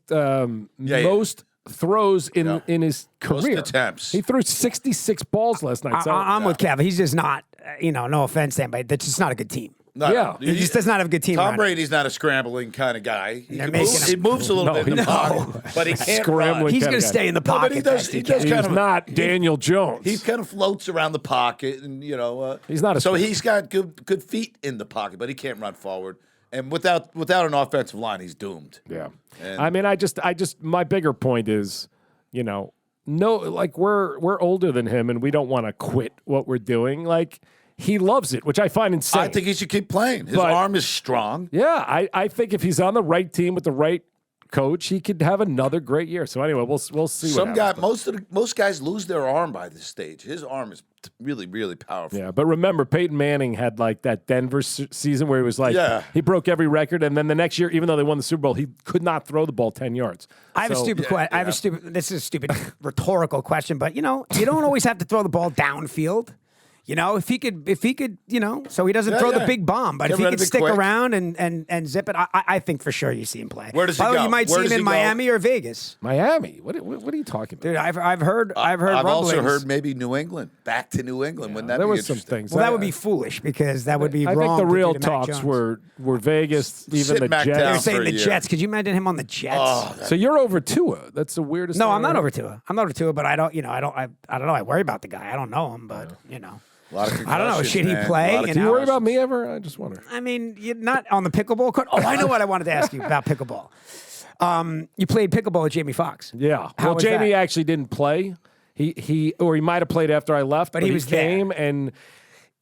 most throws in his Most career. attempts. He threw 66 balls last night. So I'm with Kevin. He's just not, no offense to him, but that's just not a good team. No, Yeah. He just does not have a good team. Tom around him. Brady's not a scrambling kind of guy. He, They're can making move, him- he moves a little bit in the he's pocket, but he can't Scrambling. run. He's kind going of to guy. stay in the No, but pocket. he does. best He can. does kind he's of not Daniel Jones. He kind of floats around the pocket, and He's not a So sprint. he's got good feet in the pocket, but he can't run forward. And without an offensive line, he's doomed. Yeah. And- I mean, I just my bigger point is, no, like we're older than him and we don't want to quit what we're doing. Like he loves it, which I find insane. I think he should keep playing. His But- arm is strong. Yeah, I think if he's on the right team with the right coach, he could have another great year. So anyway, we'll see. Some what guy, happens. most guys lose their arm by this stage. His arm is really, really powerful. Yeah, but remember, Peyton Manning had like that Denver season where he was like, Yeah. he broke every record, and then the next year, even though they won the Super Bowl, he could not throw the ball 10 yards. I have a So- stupid question. I have a stupid. This is a stupid rhetorical question, but you don't always have to throw the ball downfield. If he could, so he doesn't Yeah, throw yeah. the big bomb. But Get if he rid could of it stick quick. around and zip it, I think for sure you see him play. Where does he By the way, go? You might Where see does him he in go? Miami or Vegas. Miami. What are you talking about? Dude, I've heard I've rumblings. also heard maybe New England. Back to New England. Wouldn't that there be was some interesting? things. Well, that would be foolish because that would be I wrong. think the to real do to Mac talks Jones. were Vegas, even Sit the Mac Jets. down They were for saying a the year. Jets. Could you imagine him on the Jets? Oh, So you're over Tua. That's the weirdest. No, thing I'm not I've over Tua. I'm not over Tua, but I don't know. I worry about the guy. I don't know him, but a lot of I don't know. concussions, Should he man. play? A lot of Do you worry concussions. about me ever? I just wonder. I mean, you're not on the pickleball court. Oh, I know what I wanted to ask you about pickleball. You played pickleball with Jamie Foxx. Yeah. How Well, was Jamie that? actually didn't play. He might have played after I left, but he he was there. came and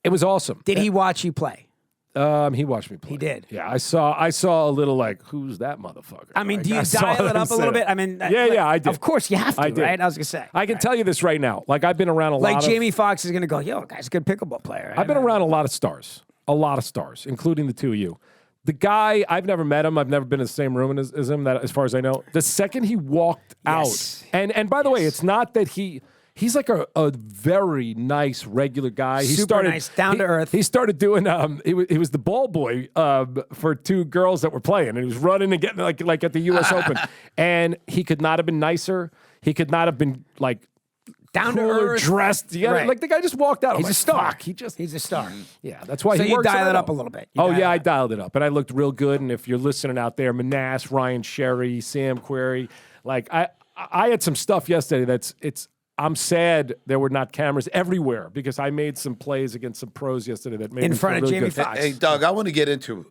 it was awesome. Did he watch you play? He watched me play. He did. Yeah, I saw a little like, who's that motherfucker? I mean, Like, do you I saw dial it them up a say little that. bit? I mean, Yeah, I did. Of course you have to, I did. right? I was gonna say. I can tell you this right now. Like I've been around a Like lot. Jamie Foxx is gonna go, yo, guy's a good pickleball player. I've been around a lot of stars, including the two of you. The guy, I've never met him. I've never been in the same room as him. That, as far as I know, the second he walked Yes. out, and by the way, it's not that he's like a very nice regular guy. He Super started nice, down to earth. He started doing he was the ball boy for two girls that were playing, and he was running and getting like at the U.S. Open, and he could not have been nicer. He could not have been like down to cooler earth. dressed. Yeah, Right. like the guy just walked out. I'm He's like, a star. Fuck, He's a star. yeah, that's why So he you works dial it out. up a little bit. You Oh dial yeah, it I up. dialed it up, and I looked real good. And if you're listening out there, Manass, Ryan Sherry, Sam Query, like I had some stuff yesterday I'm sad there were not cameras everywhere because I made some plays against some pros yesterday that made In me front feel of really Jamie good. Foxx. Hey, Doug, I want to get into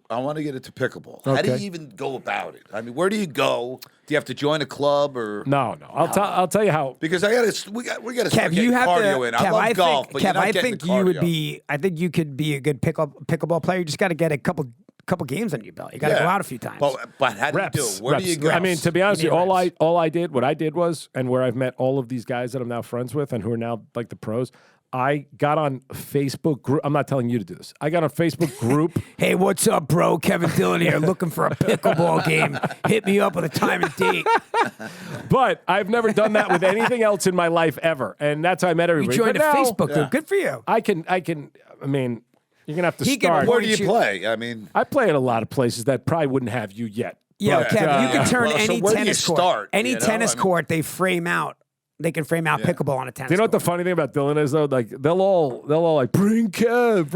pickleball. How do you Okay. even go about it? I mean, where do you go? Do you have to join a club or? No. I'll tell you how. Because we got to start Kev, you getting have to. cardio in. I Kev, love I golf, think, but Kev, you're not I getting think the you would cardio. be. I think you could be a good pickleball player. You just got to get a couple games under your belt. You got to Yeah. go out a few times. But how do Reps. you do it? Where do you reps. go? I mean, to be honest You with you, need reps. what I did was, and where I've met all of these guys that I'm now friends with and who are now like the pros, I got on Facebook group. I'm not telling you to do this. I got on Facebook group. Hey, what's up, bro? Kevin Dillon here, looking for a pickleball game. Hit me up with a time and date. But I've never done that with anything else in my life ever. And that's how I met You everybody. joined a But now, Facebook group. Good for you. I mean, you're going to have to He can start. Where do Point you you- play? I mean, I play at a lot of places that probably wouldn't have you yet. Yeah, But, Kevin, you can turn well, so any where do you tennis court. start, Any you know? tennis I mean- court, they frame out. They can frame out pickleball on a tennis Do you know what the court. funny thing about Dillon is though? Like they'll all like bring Kev.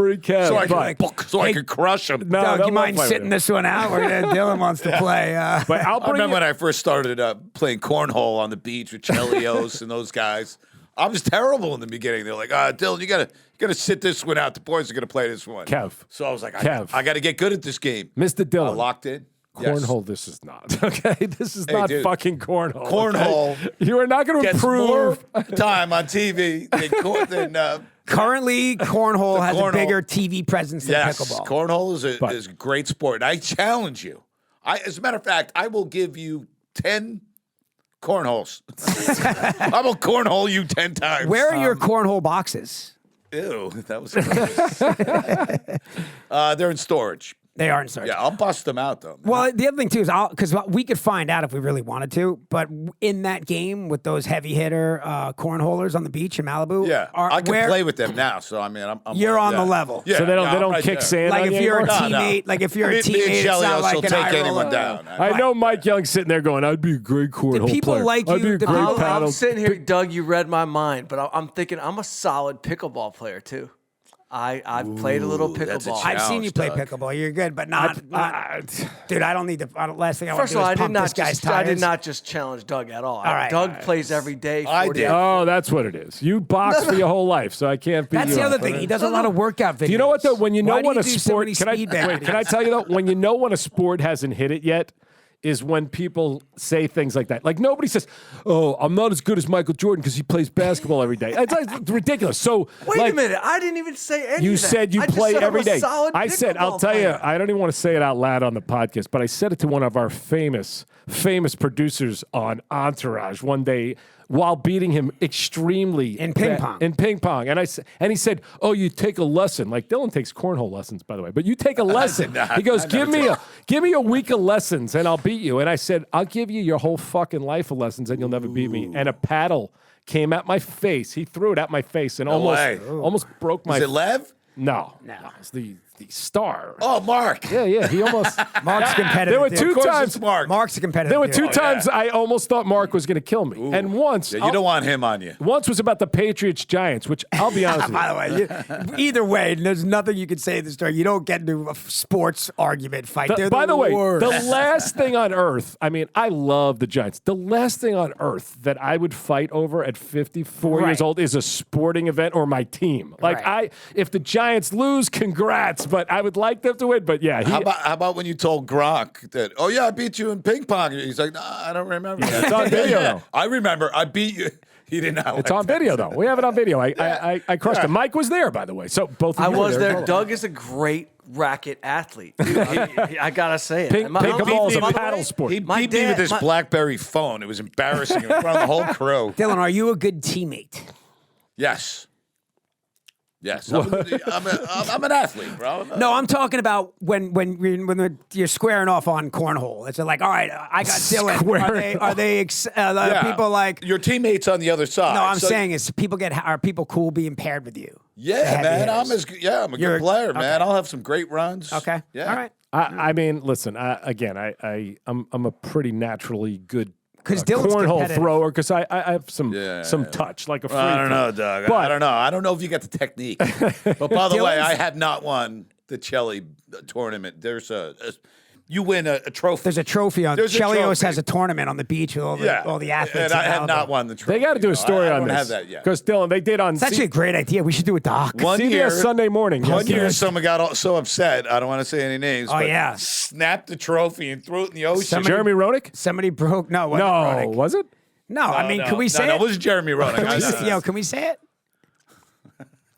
so I But- can I can crush them. No, Doug, they'll you mind not fight with sitting you. this one out? Where Dylan wants to play. But I'll I bring remember you. when I first started playing cornhole on the beach with Chelios and those guys. I was terrible in the beginning. They're like, Dylan, you gotta sit this one out. The boys are gonna play this one. Kev. So I was like, Kev. I got to get good at this game. Mr. I Dillon. locked in. Yes. Cornhole, this is not. Okay? This is not dude. fucking cornhole. okay? Cornhole You are not going to Gets more improve. time on TV than Currently, cornhole has a cornhole. bigger TV presence than yes. pickleball. Cornhole is But- a great sport. And I challenge you. As a matter of fact, I will give you 10 Cornholes. I will cornhole you 10 times. Where are your cornhole boxes? Ew, that was gross. They're in storage. They are in storage. Yeah, I'll bust them out, though. Well, the other thing, too, is because we could find out if we really wanted to, but in that game with those heavy hitter cornholers on the beach in Malibu, Yeah, I can play with them now, so I mean, I'm you're on the yeah. level. Yeah, So they don't I'm right kick there. sand Like on if you you're a anymore? teammate, like if you're a Me teammate, and it's not Chelios like will an take eye anyone roller. down. I know Mike Young sitting there going, "I'd be a great cornhole people player. like I'd you- be a the great people- paddle." I'm sitting here, Doug. You read my mind, but I'm thinking I'm a solid pickleball player too. I've played a little that's a pickleball. challenge. I've seen you play Doug. pickleball. You're good, but not. Dude, I don't need to. Last thing I want First to of do all, is pump this guy's I tires. did not just challenge Doug at all. right, Doug all right. plays every day. I 40 did. Oh, that's what it is. You box for your whole life, so I can't beat That's you the up. other thing. He does a lot of workout videos. Do you know what though? When you know Why do when you a do so sport, many can I speed bag wait? Can I videos? tell you though? When you know when a sport hasn't hit it yet, is when people say things like that. Like nobody says, "Oh, I'm not as good as Michael Jordan because he plays basketball every day." It's ridiculous. So Wait like, a minute. I didn't even say anything. You said you play every day. I said, I'll tell you, I I don't even want to say it out loud on the podcast, but I said it to one of our famous producers on Entourage one day while beating him extremely In ping pong. In ping pong, and he said, "Oh, you take a lesson." Like Dillon takes cornhole lessons, by the way, but you take a lesson. not. He goes, I "Give never me a week of lessons, and I'll beat you." And I said, "I'll give you your whole fucking life of lessons, and you'll never beat me." And a paddle came at my face. He threw it at my face and way. almost broke my. Is it Lev? No, it's the star. Oh, Mark. Yeah, he almost. Mark's competitive. There were dude. two Of course times. it's Mark. Mark's a competitive. There were dude. two times I almost thought Mark was going to kill me, and once, Yeah, you don't want him on you. once was about the Patriots Giants, which I'll be honest with By you. the way, either way, there's nothing you can say in the story. You don't get into a sports argument fight. They're By the way, worst. the last thing on earth, I mean, I love the Giants. The last thing on earth that I would fight over at 54 years Right. old is a sporting event or my team. Like, Right. if the Giants lose, congrats, but I would like them to win. But yeah, How about when you told Gronk that, "Oh yeah, I beat you in ping pong"? He's like, "No, I don't remember." that." it's on video, though. I remember. I beat you. He didn't know. It's on video, though. We have it on video. I crushed him. Mike was there, by the way. So both of I you were was there. as well. Doug is a great racket athlete. I gotta say it. Pickleball is a By the paddle way, sport. He My beat me with dad- his my- BlackBerry phone. It was embarrassing in front of the whole crew. Dillon, are you a good teammate? Yes. Yes. I'm an athlete, bro. No, I'm talking about when you're squaring off on cornhole. It's like, all right, I got Dillon. Are they Yeah. people like? Your teammates on the other side. No, I'm So- saying is are people cool being paired with you? Yeah, heavy man. hitters. I'm a You're- good player, man. okay. I'll have some great runs. Okay. Yeah. All right. I mean, listen. I'm a pretty naturally good 'Cause Dillon's cornhole competitive. thrower because I have some Yeah. touch like a free. I don't throw. know, Doug. But I don't know. I don't know if you got the technique. But by the way, Dillon's- I have not won the Chelly tournament. There's you win a trophy. There's a trophy on. There's a Chelios trophy. has a tournament on the beach with all the athletes. And I in have Malibu. not won the trophy. They got to do a story I on don't this. have that yet. Because Dillon, they did on It's actually a great idea. We should do a doc. One CBS year, Sunday morning. One yes. year, someone got so upset. I don't want to say any names. Oh, but yeah. snapped the trophy and threw it in the ocean. Jeremy Roenick? Somebody broke. No, it wasn't No, Ronick. was it? No, I mean, can we say No, it? it was Jeremy Roenick. Can I we know. say, can we say it?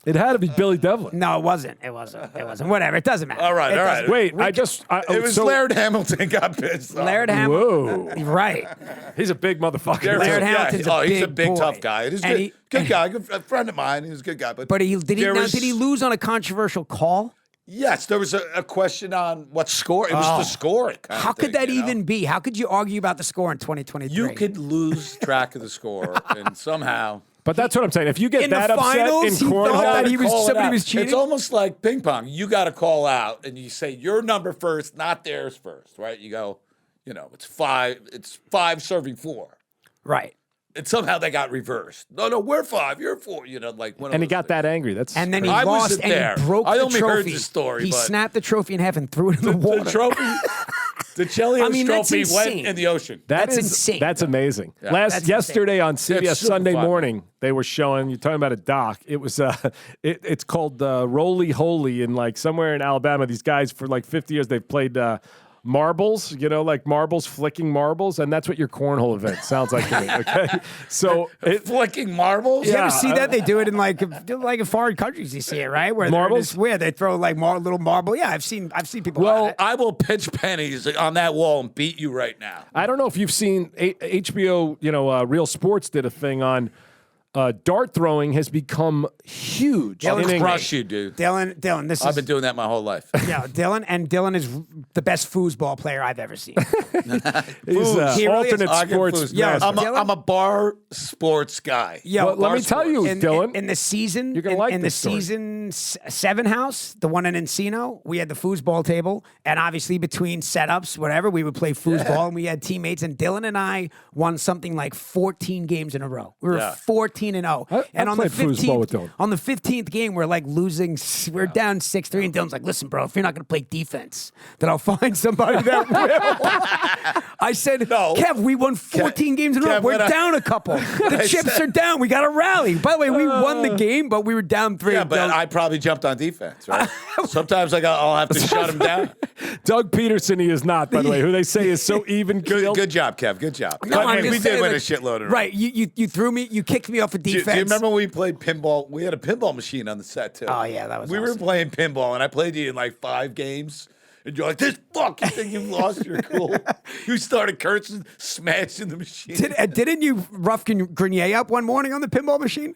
It had to be Billy Devlin. No, it wasn't. It wasn't. Whatever. It doesn't matter. All right, It all doesn't- right. Wait, It was Laird Hamilton got pissed. off. Laird Hamilton. Whoa. Right. He's a big motherfucker. There Laird too. Hamilton's a he's a big big boy. tough guy. He's And good, he- good guy, a friend of mine. He was a good guy. But But did there was- he lose on a controversial call? Yes, there was a question on what score. It was the score. kind of How could thing, that you know? even be? How could you argue about the score in 2023? You could lose track of the score and somehow. But that's what I'm saying. If you get In the that upset finals, in he thought cornhole, that he was- Call it somebody out. was cheating? It's almost like ping pong. You got to call out, and you say your number first, not theirs first, right? You go, it's five. It's 5 serving 4, Right. and somehow they got reversed. No, we're 5. You're 4. Like one of and he those got things. that angry. That's And then he I lost wasn't and there. he broke I the only trophy. heard the story, He but- snapped the trophy in half and threw it in the water. The trophy. The Chelios I mean, that's trophy went insane. in the ocean. That's insane. That's amazing. That's Yesterday on It's CBS super Sunday fun. morning, they were showing. You're talking about a doc. It was it's called Roly Holy in like somewhere in Alabama. These guys for like 50 years they've played marbles, like marbles, flicking marbles, and that's what your cornhole event sounds like to me. Okay, so Flicking marbles. You ever see that? They do it in like in foreign countries. You see it, right? Where Marbles? where they throw like little marble. Yeah, I've seen people. Well, I will pitch pennies on that wall and beat you right now. I don't know if you've seen HBO. Real Sports did a thing on. Dart throwing has become huge. Dillon's in England. Crush you, dude. Dillon, this I've is been doing that my whole life. yeah, Dillon is the best foosball player I've ever seen. He's He really alternate is. I get sports. food. Yeah, master. I'm a bar sports guy. Yo, Well, let me tell you, Dillon. in the season, You're gonna like in the this story. season 7 house, the one in Encino, we had the foosball table, and obviously between setups, whatever, we would play foosball, and we had teammates. And Dillon and I won something like 14 games in a row. We were 14-0. And on the played foosball with Dillon. 15th game, we're like losing. We're down 6-3, and Dillon's like, "Listen, bro, if you're not going to play defense, then I'll find somebody that will." I said, No. "Kev, we won 14 games in a row. Kev, We're when I- down a couple. The I chips said- are down. We got to rally." By the way, we won the game, but we were down 3. Yeah, but I probably jumped on defense, right? Sometimes I'll have to shut him down. Doug Peterson, he is not, by the way, who they say is so even keeled. Good job, Kev. Good job. No, I I'm mean, we just did saying, win a like, shitload of right. You threw me. You kicked me off of Do defense. you remember when we played pinball? We had a pinball machine on the set too. Oh, yeah, that was We were awesome. playing pinball, and I played you in like 5 games. And you're like, "This fucking thing, you lost your cool." You started cursing, smashing the machine. Didn't you rough Grenier up one morning on the pinball machine?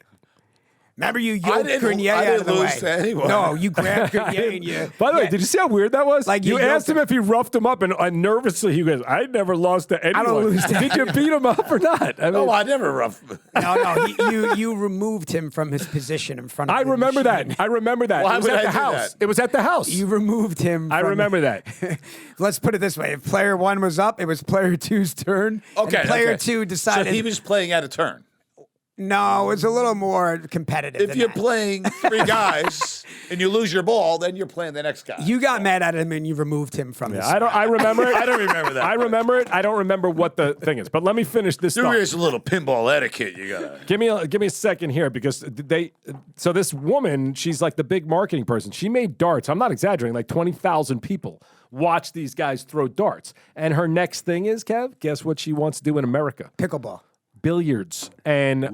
Remember you yoked didn't- Grenier I out didn't of the lose way. to anyone. No, you grabbed Grenier and you. By the way, yeah. did you see how weird that was? Like, you you asked yoked him if he roughed him up, and nervously he goes, "I never lost to anyone." don't lose to Did you beat him up or not? I mean, No, I never rough. No, you removed him from his position in front of I the remember machine. that. I remember that. Why it was would at I the do house. that? It was at the house. You removed him. I from- remember that. Let's put it this way: if player 1 was up, it was player 2's turn. Okay, and player okay. 2 decided. So he was playing out of turn. No, it's a little more competitive. If than you're that. playing 3 guys and you lose your ball, then you're playing the next guy. You got mad at him and you removed him from his. I remember it. I don't remember that. I remember it. I don't remember what the thing is. But let me finish this There thought. is a little pinball etiquette you gotta. Give me a second here because so this woman, she's like the big marketing person. She made darts. I'm not exaggerating. Like 20,000 people watch these guys throw darts. And her next thing is, Kev, guess what she wants to do in America? Pickleball. Billiards. And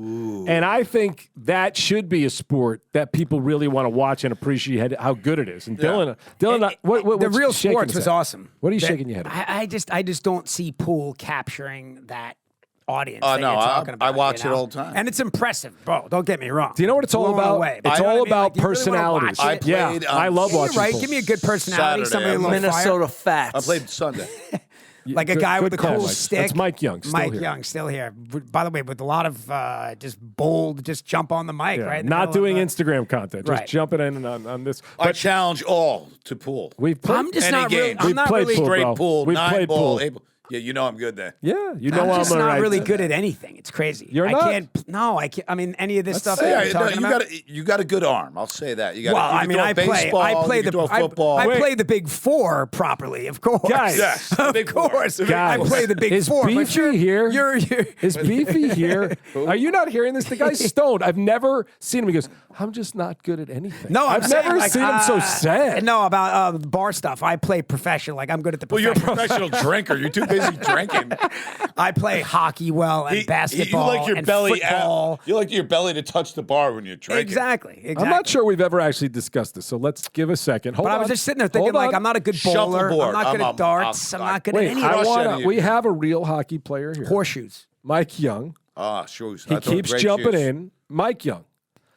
I think that should be a sport that people really want to watch and appreciate how good it is. And Dillon, The what's real shaking sports his was head? awesome. What are you That- shaking your head at? I just don't see pool capturing that audience. Oh, that no, you're I- talking about, I watch you it know? all the time. and it's impressive, bro. Don't get me wrong. Do you know what it's all Blown about? away. It's You know all what I mean? about Like, you really wanna personalities. watch I it. played I love You're watching right. pool. Give me a good personality. Saturday, Somebody a little Minnesota fire. Fats. I played Sunday. Like a Good- guy good with a call, cool Mike. stick. That's Mike Young, still Mike here. Young, still here. By the way, with a lot of just bold, just jump on the mic, Yeah, right? in the not middle doing of the- Instagram content, just Right. jumping in on this. I But challenge all to pool. we've played, I'm just Any not really. game. I'm We've not played really. pool. Straight bro. pool, We've 9 played ball. pool. Yeah, you know I'm good there. Yeah, you know I'm just all not right. really good at anything. It's crazy. You're I not? can't. No, I can't. I mean, any of this stuff say that it. you're No, talking you about. you got a good arm. I'll say that. You got. Well, you I can mean, throw I play. baseball, I play you can the. throw football. I Wait. play the big 4 properly, of course. Guys. Yes, the of big four. course. The big I four. play the big Is 4. but Beefy here? You're Is Beefy here? Are you not hearing this? The guy's stoned. I've never seen him. He goes, "I'm just not good at anything." No, I've saying, never like, seen him so sad. No, about bar stuff. I play professional. Like I'm good at the. Well, you're a professional. professional drinker. You're too busy drinking. I play hockey well and basketball You like your and belly football. out. You like your belly to touch the bar when you're drinking. Exactly. I'm not sure we've ever actually discussed this, so let's give a second. Hold But on. I was just sitting there thinking, Hold like, on. I'm not a good bowler. Shuffleboard. I'm not good I'm- at darts. I'm not good at Wait, any I of Crush want. any of We you. have a real hockey player here. horseshoes. Mike Young. Ah, sure. He keeps jumping in. Mike Young.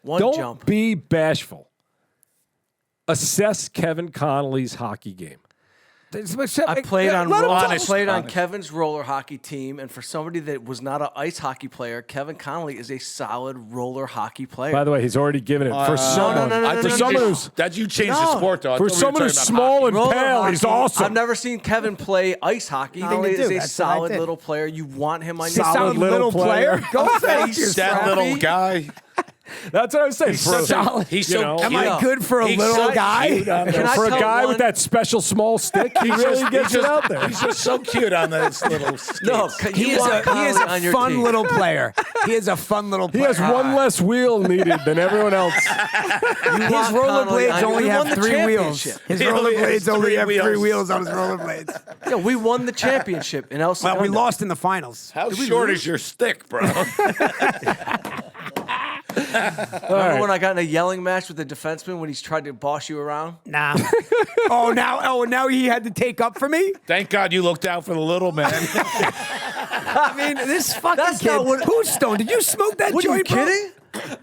One Don't jump. be bashful. Assess Kevin Connolly's hockey game. I played on let him I honest. played on Kevin's roller hockey team, and for somebody that was not an ice hockey player, Kevin Connolly is a solid roller hockey player. By the way, he's already given it for someone. no, someone who's That you changed the sport, though. I for thought we were someone who's talking about small hockey. and Roller pale, hockey, he's awesome. I've never seen Kevin play ice hockey. Anything Connolly to is do. a That's what I solid did. little player. You want him on your Solid Solid little little player. player. Go Face fuck yourself. That little guy. That's what I was saying. solid. He's You so know, cute. Am I good for a He's little so guy? cute on Can I for a tell guy one- with that special small stick, he really gets it out there. He's just so cute on those little skates. No, He is on a your fun team. little player. He is a fun little He player. has one less wheel needed than everyone else. His want Connolly rollerblades on- only we have won the 3 wheels. championship. His He only has rollerblades only 3 have 3 wheels. wheels on his rollerblades. Yeah, we won the championship in El Well, Segundo. we lost in the finals. How short is your stick, bro? Remember when I got in a yelling match with the defenseman when he's tried to boss you around? Nah. now he had to take up for me? Thank God you looked out for the little man. I mean, this fucking That's kid. not what- Who's stoned? Did you smoke that What are you joint, bro? kidding?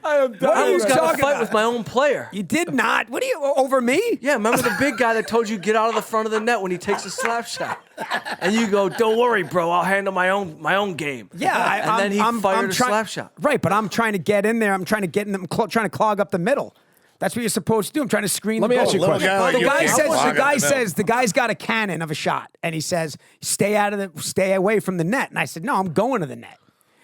I am What are I you was got talking a fight about? with my own player. You did not. What are you, over me? Yeah, remember the big guy that told you get out of the front of the net when he takes a slap shot, and you go, "Don't worry, bro, I'll handle my own game." Yeah, and then he fired a slap shot. Right, but I'm trying to get in there. I'm trying to get in them, trying to clog up the middle. That's what you're supposed to do. I'm trying to screen. Let the me ask goal. you a question. Little guy like The you guy can't says clog up the middle. the guy's got a cannon of a shot, and he says stay away from the net. And I said, no, I'm going to the net.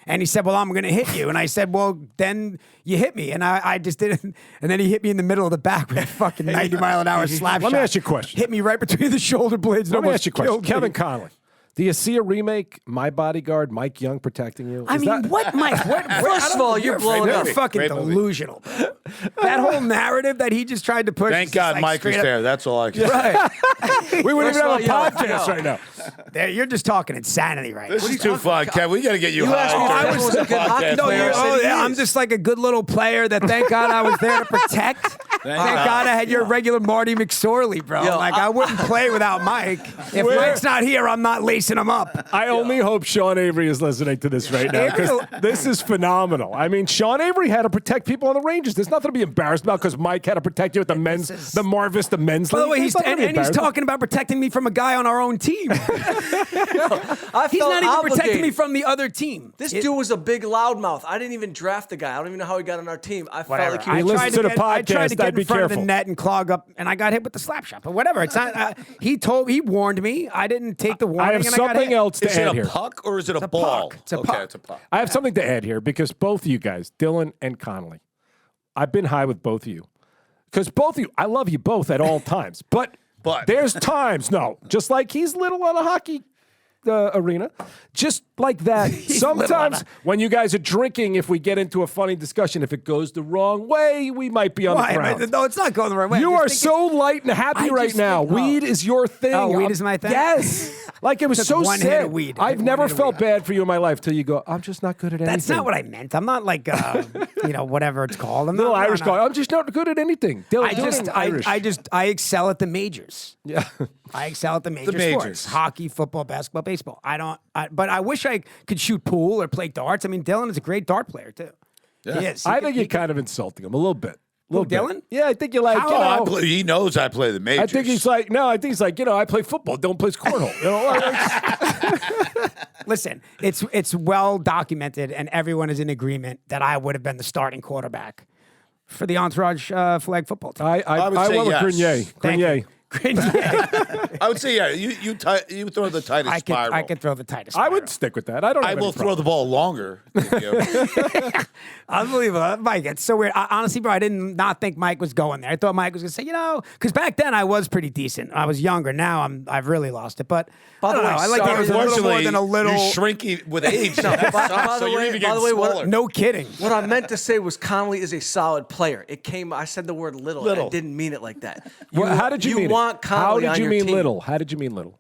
And he said, well, I'm going to hit you. And I said, well, then you hit me. And I just didn't. And then he hit me in the middle of the back with a fucking 90-mile-an-hour slap Let shot. me ask you a question. Hit me right between the shoulder blades. Let me almost ask you a question. killed me. Kevin Connolly, do you see a remake, My Bodyguard, Mike Young protecting you? I Is mean, that- what, Mike? First of all, you're blowing You're up. fucking Great movie. delusional. Bro. That whole narrative that he just tried to push. Thank is God like Mike was straight up- there. That's all I can say. Right. We wouldn't First even of have a all, yo, podcast yo. right now. You're just talking insanity right This now. is too fun, Kev. We got to get you You asked me if high. I was a good hockey No, player. you're, I said he I'm is. just like a good little player that thank God I was there to protect. Thank God I had your regular Marty McSorley, bro. Yo, like, I wouldn't play without Mike. If Mike's not here, I'm not lacing him up. I only hope Sean Avery is listening to this right now because this is phenomenal. I mean, Sean Avery had to protect people on the Rangers. There's nothing to be embarrassed about because Mike had to protect you at the men's, the Marvis, the men's By the league. way, There's he's, nothing to and, be and he's embarrassed about. talking about protecting me from a guy on our own team. I He's felt not even protecting obligated. me from the other team. This dude was a big loudmouth. I didn't even draft the guy. I don't even know how he got on our team. I Whatever. felt like he I He was listens tried to the I tried to podcast, get I'd in be front of careful. the net and clog up, and I got hit with the slap shot. But whatever. It's not. He warned me. I didn't take the warning. I have and I got something hit. else to Is it add a here. puck or is it a a ball? puck. It's a okay, puck. it's a puck. I have something to add here because both of you guys, Dillon and Connolly, I've been high with both of you. Because both of you, I love you both at all times. But there's times, just like he's little on a hockey arena, just like that. Sometimes when you guys are drinking, if we get into a funny discussion, if it goes the wrong way, we might be on the ground. No, it's not going the right way. You I are just think so light and happy I right just now. think- Weed is your thing. Oh, weed is my thing? Yes. Like it was Took so one hit sad. of weed. I I've took never one hit of felt weed. bad for you in my life till you go, I'm just not good at anything. That's not what I meant. I'm not like, whatever it's called. I'm Little not, Irish no, guy. no. I'm just not good at anything. I excel at the majors. Yeah. I excel at the major majors. sports: hockey, football, basketball, baseball. But I wish I could shoot pool or play darts. I mean, Dillon is a great dart player too. He is. I think you're kind of insulting him a little bit. Dillon? Yeah, I think you're like, How? you know, He knows I play the majors. I think he's like, I play football, don't play cornhole. Listen, it's well documented, and everyone is in agreement that I would have been the starting quarterback for the Entourage flag football team. I would say went with yes. Grenier. I I would say, yeah, you throw the tightest spiral. could throw the tightest. I would spiral. stick with that. I don't. I have will any throw problem. the ball longer. than you. Unbelievable. Mike, it's so weird. Honestly, bro, I did not think Mike was going there. I thought Mike was going to say, because back then I was pretty decent. I was younger. Now I've really lost it. But I don't know. I like it was a little more than a little. You're shrinking with age. by so the you're way- even by getting the way, what- smaller. No kidding. What I meant to say was Connolly is a solid player. I said the word little. And I Little. didn't mean it like that. How did you mean want it? How Connolly did on you your mean team. little? How did you mean little?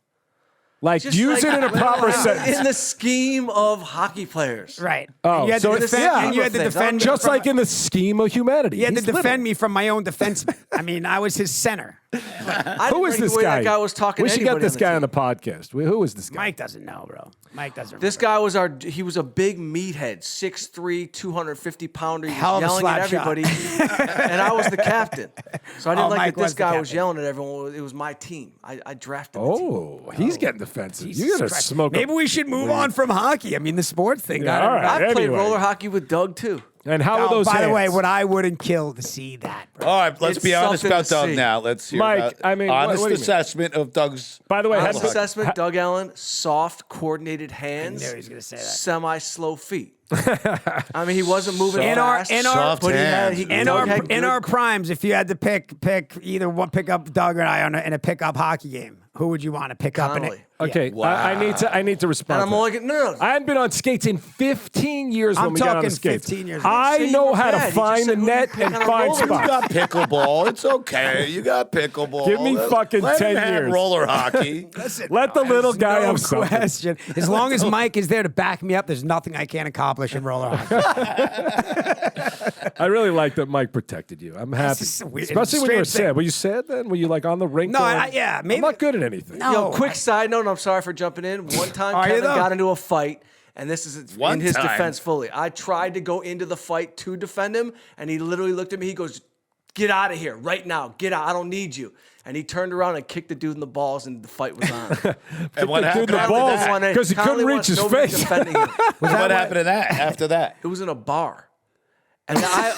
Like Just use like- it in a proper sentence. In the scheme of hockey players. Right. Oh, And you had so to it's- defend, yeah. and you had to Things. defend Just like in the scheme of humanity. he had to He's defend little. me from my own defenseman. I mean, I was his center. I Who didn't is like this the way guy? That guy was talking. We to should get anybody this guy on team. the podcast. Who is this guy? Mike doesn't know, bro. Mike doesn't. This guy was he was a big meathead, 6'3", 250 pounder. He was Hell of a yelling at slap shot. everybody. And I was the captain. So I didn't Oh, like Mike that was this the guy was captain. yelling at everyone. It was my team. I drafted the team. Oh, he's getting defensive. Jesus You gotta Christ. smoke. Maybe we should move on from hockey. I mean, the sports thing. Yeah, all right. I played Anyway. roller hockey with Doug too. And how are those By the hands? way, what I wouldn't kill to see that. Bro. All right, let's It's be honest something about to Doug see. now. Let's hear Mike, about I mean, what honest do you mean? assessment of Doug's. By the way, Honest how- assessment, Doug Ellin, soft, coordinated hands. knew he was gonna say that. Semi-slow feet. I mean, he wasn't moving In our- fast. in our- Soft but he had, hands. he, In Doug had in good- our primes, if you had to pick either one, pick up Doug or I in a pickup hockey game, who would you want to pick up? Connolly. Okay, Wow. I need to respond. And I'm to only that. no. I hadn't been on skates in 15 years when I'm we got on talking the skates. 15 years. I See, know you how were to bad. You just find the said who net you pick and on a find roller. You spots. got pickleball. It's okay. You got pickleball. Give me fucking Let 10 him have years. roller hockey. Let the little guy no have something. question. As long as Mike is there to back me up, there's nothing I can't accomplish in roller hockey. I really like that Mike protected you. I'm happy. just a weird- Especially when you were strange thing. sad. Were you sad then? Were you like on the rink? No, going, yeah, I'm maybe- not good at anything. No. Yo, quick side note, and I'm sorry for jumping in. One time Are you Kevin though? got into a fight, and this is One in his time? defense fully. I tried to go into the fight to defend him, and he literally looked at me. He goes, "Get out of here right now. Get out. I don't need you." And he turned around and kicked the dude in the balls, and the fight was on. And what Dude, happened? the after balls, that? because he couldn't reach his face. Defending him. What happened to that? After that, It was in a bar. And I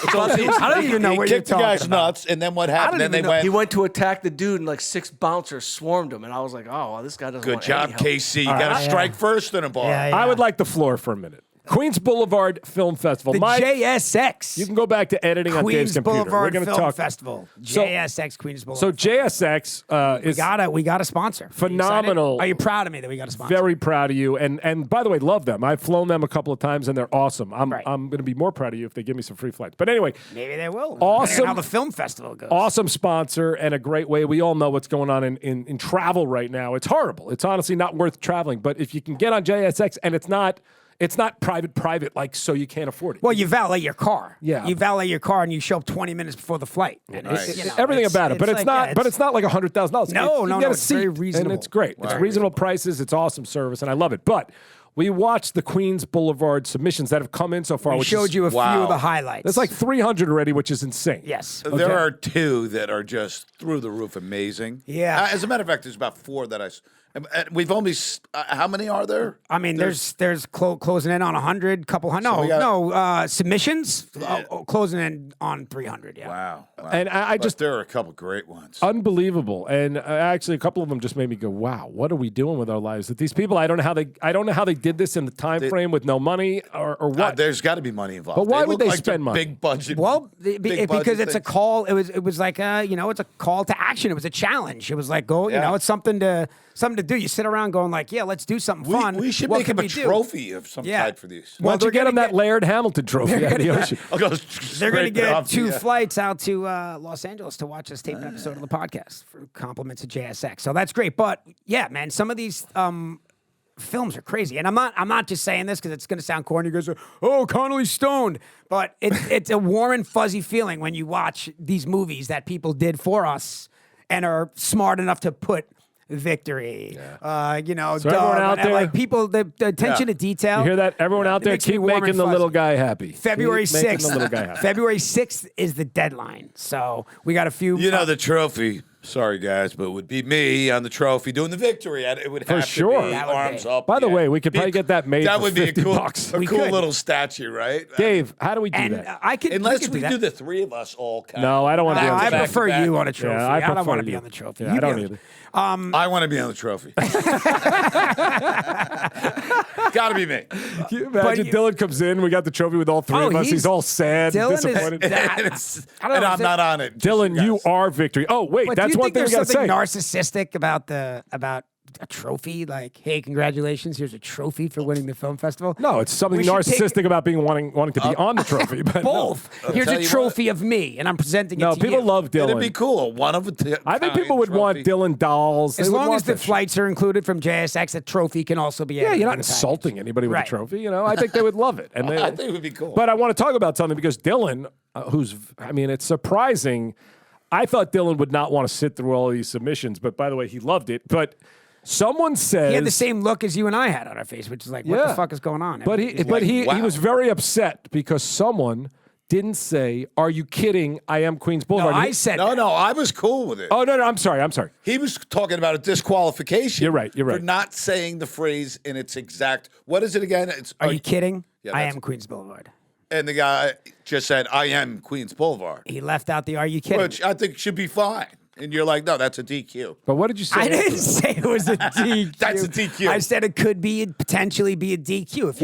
don't even know he what you're kicked the guy's talking about. nuts, and then what happened? Then they went. He went to attack the dude, and like 6 bouncers swarmed him. And I was like, oh, well, this guy doesn't Good want job, any help. KC. You got to strike first in a bar. Yeah, yeah. I would like the floor for a minute. Queens Boulevard Film Festival. The Mike, JSX. you can go back to editing on Dave's Queens computer. We're Boulevard going to Film talk. Festival. So- JSX Queens Boulevard. So JSX is we got a sponsor. Are you excited? Phenomenal. Are you proud of me that we got a sponsor? very proud of you. And by the way, love them. I've flown them a couple of times, and they're awesome. I'm Right. going to be more proud of you if they give me some free flights. But anyway, Maybe they will. Awesome. Depending on how the film festival goes. awesome sponsor and a great way. We all know what's going on in travel right now. It's horrible. It's honestly not worth traveling. But if you can get on JSX and it's not private, like, so you can't afford it. Well, you valet your car. Yeah. You valet your car and you show up 20 minutes before the flight. And Right. you know, Everything it's- about it, but it's like, not. yeah, But it's not like $100,000. No, you no, get no, a it's very seat, reasonable. and it's great. It's Right. reasonable prices. It's awesome service, and I love it. But we watched the Queens Boulevard submissions that have come in so far. We which showed is, you a few wow. of the highlights. There's like 300 already, which is insane. yes. There are 2 that are just through the roof amazing. Yeah. As a matter of fact, there's about 4 that we've only. How many are there? I mean, there's closing in on 100, couple hundred. we got- Submissions closing in on 300. Yeah. Wow. And I But just there are a couple great ones. unbelievable. And actually, a couple of them just made me go, "Wow, what are we doing with our lives?" That these people, I don't know how they did this in the time frame with no money or what. There's got to be money involved. But why would look they like spend they're money? Big budget. Well, big because budget it's a things. call. It was like it's a call to action. It was a challenge. It was like Yeah. it's something to do. You sit around going like, yeah, let's do something fun. We should What make can him a we do? trophy of some Yeah. type for these. Why don't you they're get them gonna that Laird Hamilton trophy out of the ocean? I'll go They're going to scrape it get off the, 2 flights out to Los Angeles to watch us tape an episode of the podcast for compliments of JSX. So that's great. But yeah, man, some of these films are crazy, and I'm not just saying this because it's going to sound corny. You guys are, oh, Connolly's stoned, but it's a warm and fuzzy feeling when you watch these movies that people did for us and are smart enough to put Victory, So everyone Doug, out and, there- like people, the attention Yeah. to detail. You hear that? Everyone out It there, makes me keep warm making and the little fuzzy. guy happy. February Keep making 6th. the little guy happy. February 6th is the deadline. So we got a few. You know the trophy. Sorry guys, but it would be me on the trophy doing the victory. It would have sure. to be That would arms be. up. By the yeah. way, we could Be- probably get that made That for would be $50. a We cool could. little statue, right? Dave, how do we do and that? I could. Unless could we that. do the 3 of us all. Kind No, I don't want to be on the I back trophy. to prefer back. you on a trophy. Yeah, I don't prefer want to be you. on the trophy. Yeah, You I don't do. either. I want to be on the trophy. Got to be me. Can you imagine you- Dillon comes in, we got the trophy with all 3 Oh, of us. He's he's- all sad, Dillon is- disappointed. that- And, I don't know, I'm is it- not on it. Dillon, Just you guys. are victory. Oh, wait, But that's do you one think thing we there's got to something say. narcissistic about a trophy? Like, hey, congratulations! Here's a trophy for winning the film festival. No, it's something We should take- narcissistic about wanting to be on the trophy. But Both. Here's tell a you tropy of me, and I'm presenting it No, to people you. love Dillon. It'd be cool. One of the. I think people would want Dillon dolls. As They would long want as the that shit. flights are included from JSX, a trophy can also be. Yeah, added you're to not the package. insulting anybody with Right. a trophy. I think they would love it. And I think it would be cool. But I want to talk about something because Dillon, it's surprising. I thought Dillon would not want to sit through all of these submissions, but by the way, he loved it. But someone says He had the same look as you and I had on our face, which is like, what the fuck is going on? But he wow. was very upset because someone didn't say, "Are you kidding? I am Queens no, Boulevard." I said No, that. no, I was cool with it. Oh no, I'm sorry. He was talking about a disqualification. You're right, you're right. For not saying the phrase in its exact. What is it again? It's Are you kidding? Yeah, I that's- am Queens Boulevard. and the guy just said, "I am Queens Boulevard," He left out the "Are you kidding?" which I think should be fine. And you're like, "No, that's a DQ." But what did you say? I didn't after? say it was a DQ. That's a DQ. I said it could potentially be a DQ if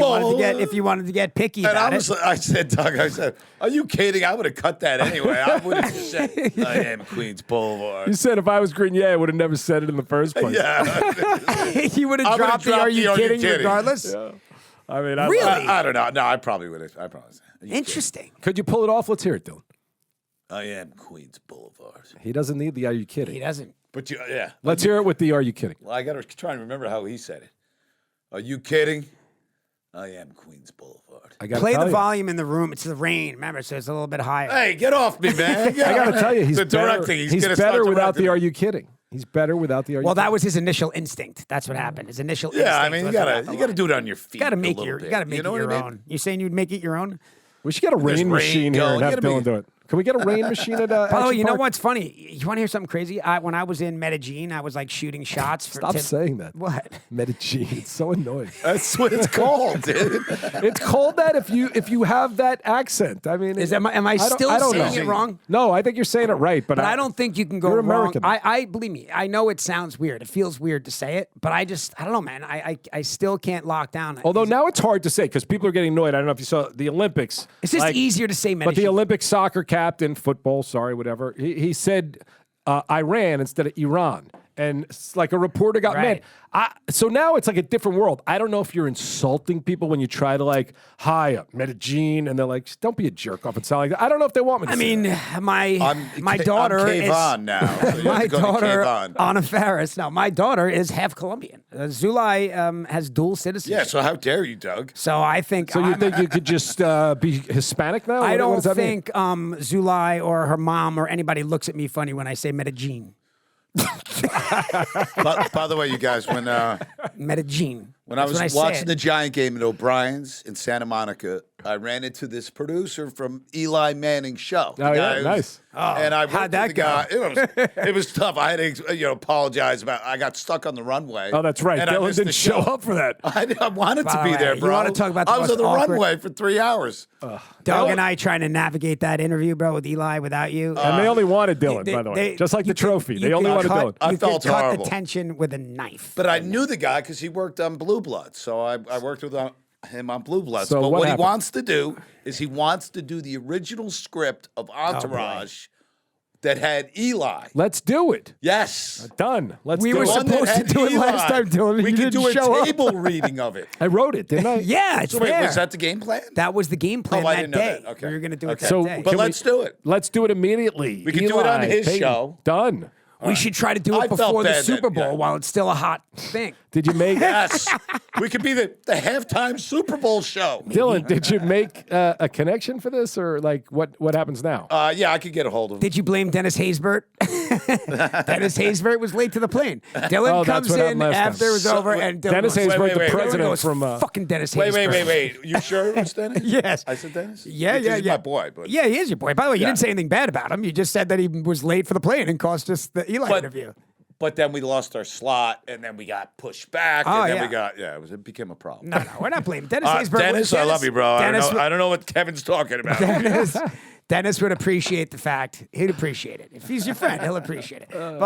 you wanted to get picky And about I said, Doug, "Are you kidding? I would have cut that anyway. I would have just said, I am Queens Boulevard." You said if I was Grenier, I would have never said it in the first place. Yeah. it. You would I have would've dropped the "Are you kidding?" regardless. I mean, Really? I don't know. No, I probably would have. I promise. Interesting. Could you pull it off? Let's hear it, Dillon. I am Queens Boulevard. He doesn't need the "Are you kidding?" He doesn't. But yeah. Let's hear it with the "Are you kidding?" Well, I got to try and remember how he said it. Are you kidding? I am Queens Boulevard. I gotta Play tell the you. volume in the room. It's the rain. Remember, so it's a little bit higher. Hey, get off me, man. I got to tell you, he's the better. directing. He's gonna better start without the directing. "Are you kidding?" He's better without the "Are you Well, kidding?" that was his initial instinct. That's what happened. His initial instinct. Yeah, I mean, you was gotta do it on your feet. You gotta a make little your bit. you gotta make You know it what your I mean? own. You saying you'd make it your own? We should get a rain rain machine here going. and You have gotta be- Dillon do it. Can we get a rain machine at By the way, Action you know Park? what's funny? You want to hear something crazy? When I was in Medellin, I was like shooting shots. Stop saying that. What? Medellin. It's so annoying. That's what it's called, dude. It's called that if you have that accent. I mean, Am I still I don't saying know. it wrong? No, I think you're saying it right, but I don't think you can go You're wrong. American. I believe me. I know it sounds weird. It feels weird to say it, but I don't know, man. I still can't lock down. Although now it's hard to say because people are getting annoyed. I don't know if you saw the Olympics. It's just easier to say But the Medellin. Olympic soccer captain, football, sorry, whatever, he said Iran instead of Iran. And it's like a reporter got Right. mad. So now it's like a different world. I don't know if you're insulting people when you try to like, hi, Medellin, and they're like, don't be a jerk off and sound like that. I don't know if they want me to I say mean, that. my daughter I'm is Kevon now. So you have my to go to daughter Kevon. Anna Faris. Now, my daughter is half Colombian. Zulay has dual citizenship. Yeah, so how dare you, Doug? So I think So you think you could just be Hispanic now? I What don't does that mean? think Zulay or her mom or anybody looks at me funny when I say Medellin. By the way, you guys, when Medellin. I That's was when watching say the it. Giant game at O'Brien's in Santa Monica, I ran into this producer from Eli Manning's show. Oh, yeah, nice. And I how'd worked with that the guy. It was tough. I had to apologize about. I got stuck on the runway. Oh, that's right. And I Dillon missed didn't the show show. up for that. I wanted By to the be way, there, you bro. wanna talk about the I was most on the awkward- runway for 3 hours. Doug and I trying to navigate that interview, bro, with Eli without you. And they only wanted Dillon, by the way. Just like the trophy. They only wanted Dillon. I You felt could cut horrible. the tension with a knife. But I knew the guy because he worked on Blue Bloods. So I worked with him on Blue Bloods. So but what what he happened? wants to do is he wants to do the original script of Entourage that had Eli. Let's do it. Yes. Done. Let's We do were it. One that supposed to had do it last Eli. time, Dillon. We You could didn't do show a up. table reading of it. I wrote it, didn't I? Yeah, it's So wait, there. was that the game plan? That was the game plan I that didn't know day. that. Okay. We were going to do it Okay. that So, day. But Can we- let's do it. Let's do it immediately. We can do it on Eli, his Peyton. show. Done. We should try to do I it felt before the bad Super then, Bowl yeah. while it's still a hot thing. Did you make Yes. We could be the halftime Super Bowl show. Dylan? Did you make a connection for this, or like what happens now? Yeah, I could get a hold of him. Did you blame Dennis Haysbert? Dennis Haysbert was late to the plane. Dylan Oh, that's comes what in happened last time. after it was over, and Dylan Dennis goes, Haysbert, wait, the wait, president Dylan goes, from. fucking Dennis Wait. Haysbert. You sure it was Dennis? Yes. I said Dennis? Yeah, Because yeah, he's yeah. my boy. But Yeah, he is your boy. By the way, you Yeah. didn't say anything bad about him. You just said that he was late for the plane and cost us the Eli But- interview. But then we lost our slot, and then we got pushed back, Oh, and then yeah. we got it became a problem. No, we're not blaming Dennis Haysbert. Dennis, I love you, bro. Dennis, I don't know what Kevin's talking about. Dennis would appreciate the fact. He'd appreciate it. If he's your friend, he'll appreciate it. But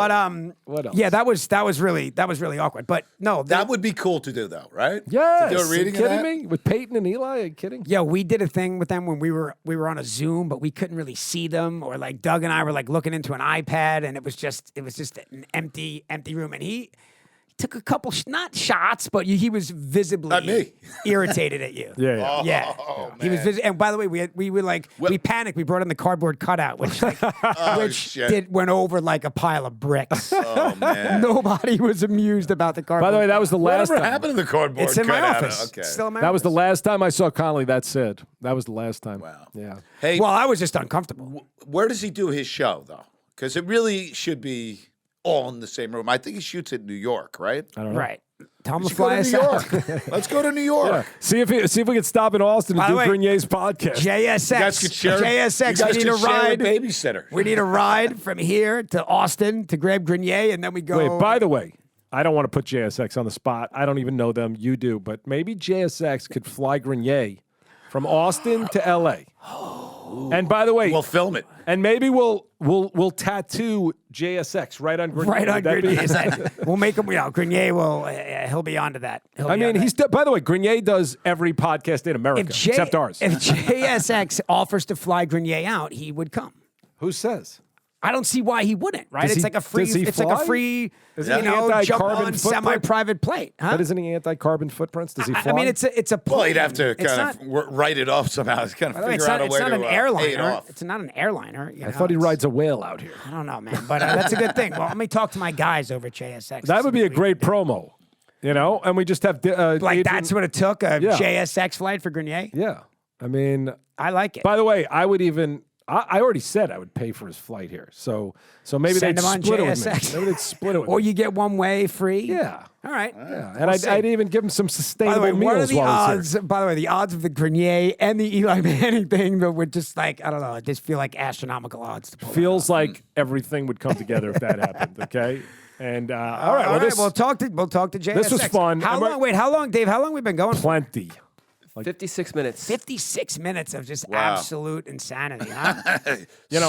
What else? yeah, that was really awkward. But no, That would be cool to do, though, right? Yes. To do a Are reading you of kidding that? me? With Peyton and Eli? Are you kidding? yeah, we did a thing with them when we were on a Zoom, but we couldn't really see them. Or like Doug and I were like looking into an iPad, and it was just an empty room, and he took a couple not shots, but he was visibly At me. irritated at you. Yeah. Yeah, Oh, he was. man. And by the way, we were like we panicked. We brought in the cardboard cutout, which shit. went over like a pile of bricks. Oh, man. Nobody was amused about the cardboard. By the way, that was the last Whatever time. happened to the cardboard it's in my cutout? office. Okay. It's still in my That was the office. last time I saw Connolly. That said, that was the last time. Wow. Yeah. Hey, Well, I was just uncomfortable. where does he do his show, though? Because it really should be all in the same room. I think he shoots in New York, right? I don't know. Right. Tell him to Let's go fly to us New out. York. Let's go to New York. See if we can stop in Austin By and the do way, Grenier's podcast. JSX. You guys could share. JSX. You guys We need a could share ride. babysitter. We need a ride from here to Austin to grab Grenier, and then we go. Wait, by the way, I don't want to put JSX on the spot. I don't even know them. You do. But maybe JSX could fly Grenier from Austin to L.A. And by the way, We'll film it. and maybe we'll tattoo JSX right on Grenier. Right on Would that be- Grenier. We'll make him. Grenier will. He'll be onto that. I mean, by the way, Grenier does every podcast in America except ours. If JSX offers to fly Grenier out, he would come. Who says? I don't see why he wouldn't. Right? Does It's he- like a free. does he It's like a fly? free. Is You he know, jump anti-carbon on footprint? semi-private plate. Huh? But isn't he anti-carbon footprints? Does he fly? I mean, it's a. Well, he'd have to plane. It's kind of not- write it off somehow. It's kind of By the way, figure out a it's way not to an pay it airliner. off. It's not an airliner. I thought he rides a whale out here. I don't know, man, but that's a good thing. Well, let me talk to my guys over at JSX. That would be a great promo, and we just have Like Adrian- that's what it took, a Yeah. JSX flight for Grenier. Yeah, I mean, I like it. by the way, I would even. I already said I would pay for his flight here, so maybe Send they'd him on split it with me. JSX. Maybe they'd split it with Or me. you get one way free. Yeah. All right. Yeah, and I'd even give him some By the sustainable way, what are meals the while he's odds? here. By the way, the odds of the Grenier and the Eli Manning thing that would just like I don't know, just feel like astronomical odds. To pull that Feels off. like everything would come together if that happened. Okay, and all right. Well, this we'll talk to JSX. this was fun. How And we're- long? Wait, how long, Dave? How long we been going? For? plenty. 56 minutes. 56 minutes of just Wow. absolute insanity, huh?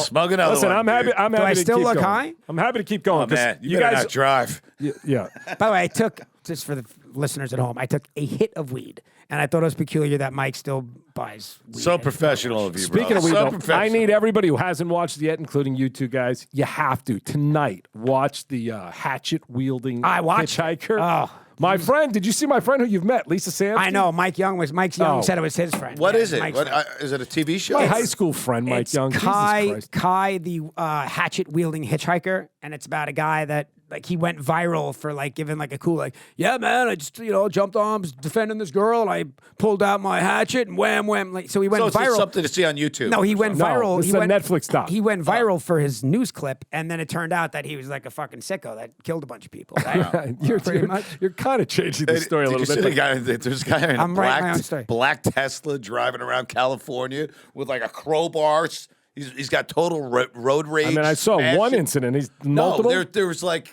Smug another Listen, one, I'm happy. dude. I'm happy I to still keep look going. high? I'm happy to keep going. Oh, 'cause man, you you better guys, not drive. yeah. By the way, I took, just for the listeners at home, I took a hit of weed. And I thought it was peculiar that Mike still buys weed. So professional of you, bro. Speaking of weed, so though, I professional. need everybody who hasn't watched it yet, including you two guys, you have to tonight watch the hatchet wielding I watched it. hitchhiker. Oh. My friend, did you see my friend who you've met, Lisa Sampson? I know, Mike Young Oh. said it was his friend. What Yeah, is it? Mike's What, friend. is it a TV show? My high school friend, Mike It's Young. Jesus Kai, Christ. Kai, the hatchet wielding hitchhiker, and it's about a guy that like he went viral for like giving like a cool like, yeah man, I just jumped on, was defending this girl, and I pulled out my hatchet and wham wham. Like so he went So it's just viral. something to see on YouTube. No, he or went something. viral. this he is a went, Netflix doc. He went viral for his news clip, and then it turned out that he was like a fucking sicko that killed a bunch of people. Right? You're Pretty much. You're kind of changing the Hey, story a did little you see bit. the guy, there's a guy in a I'm writing my own story. black Tesla driving around California with like a crowbar. He's got total road rage. I mean, I saw one smashing. incident. He's No, multiple. there's like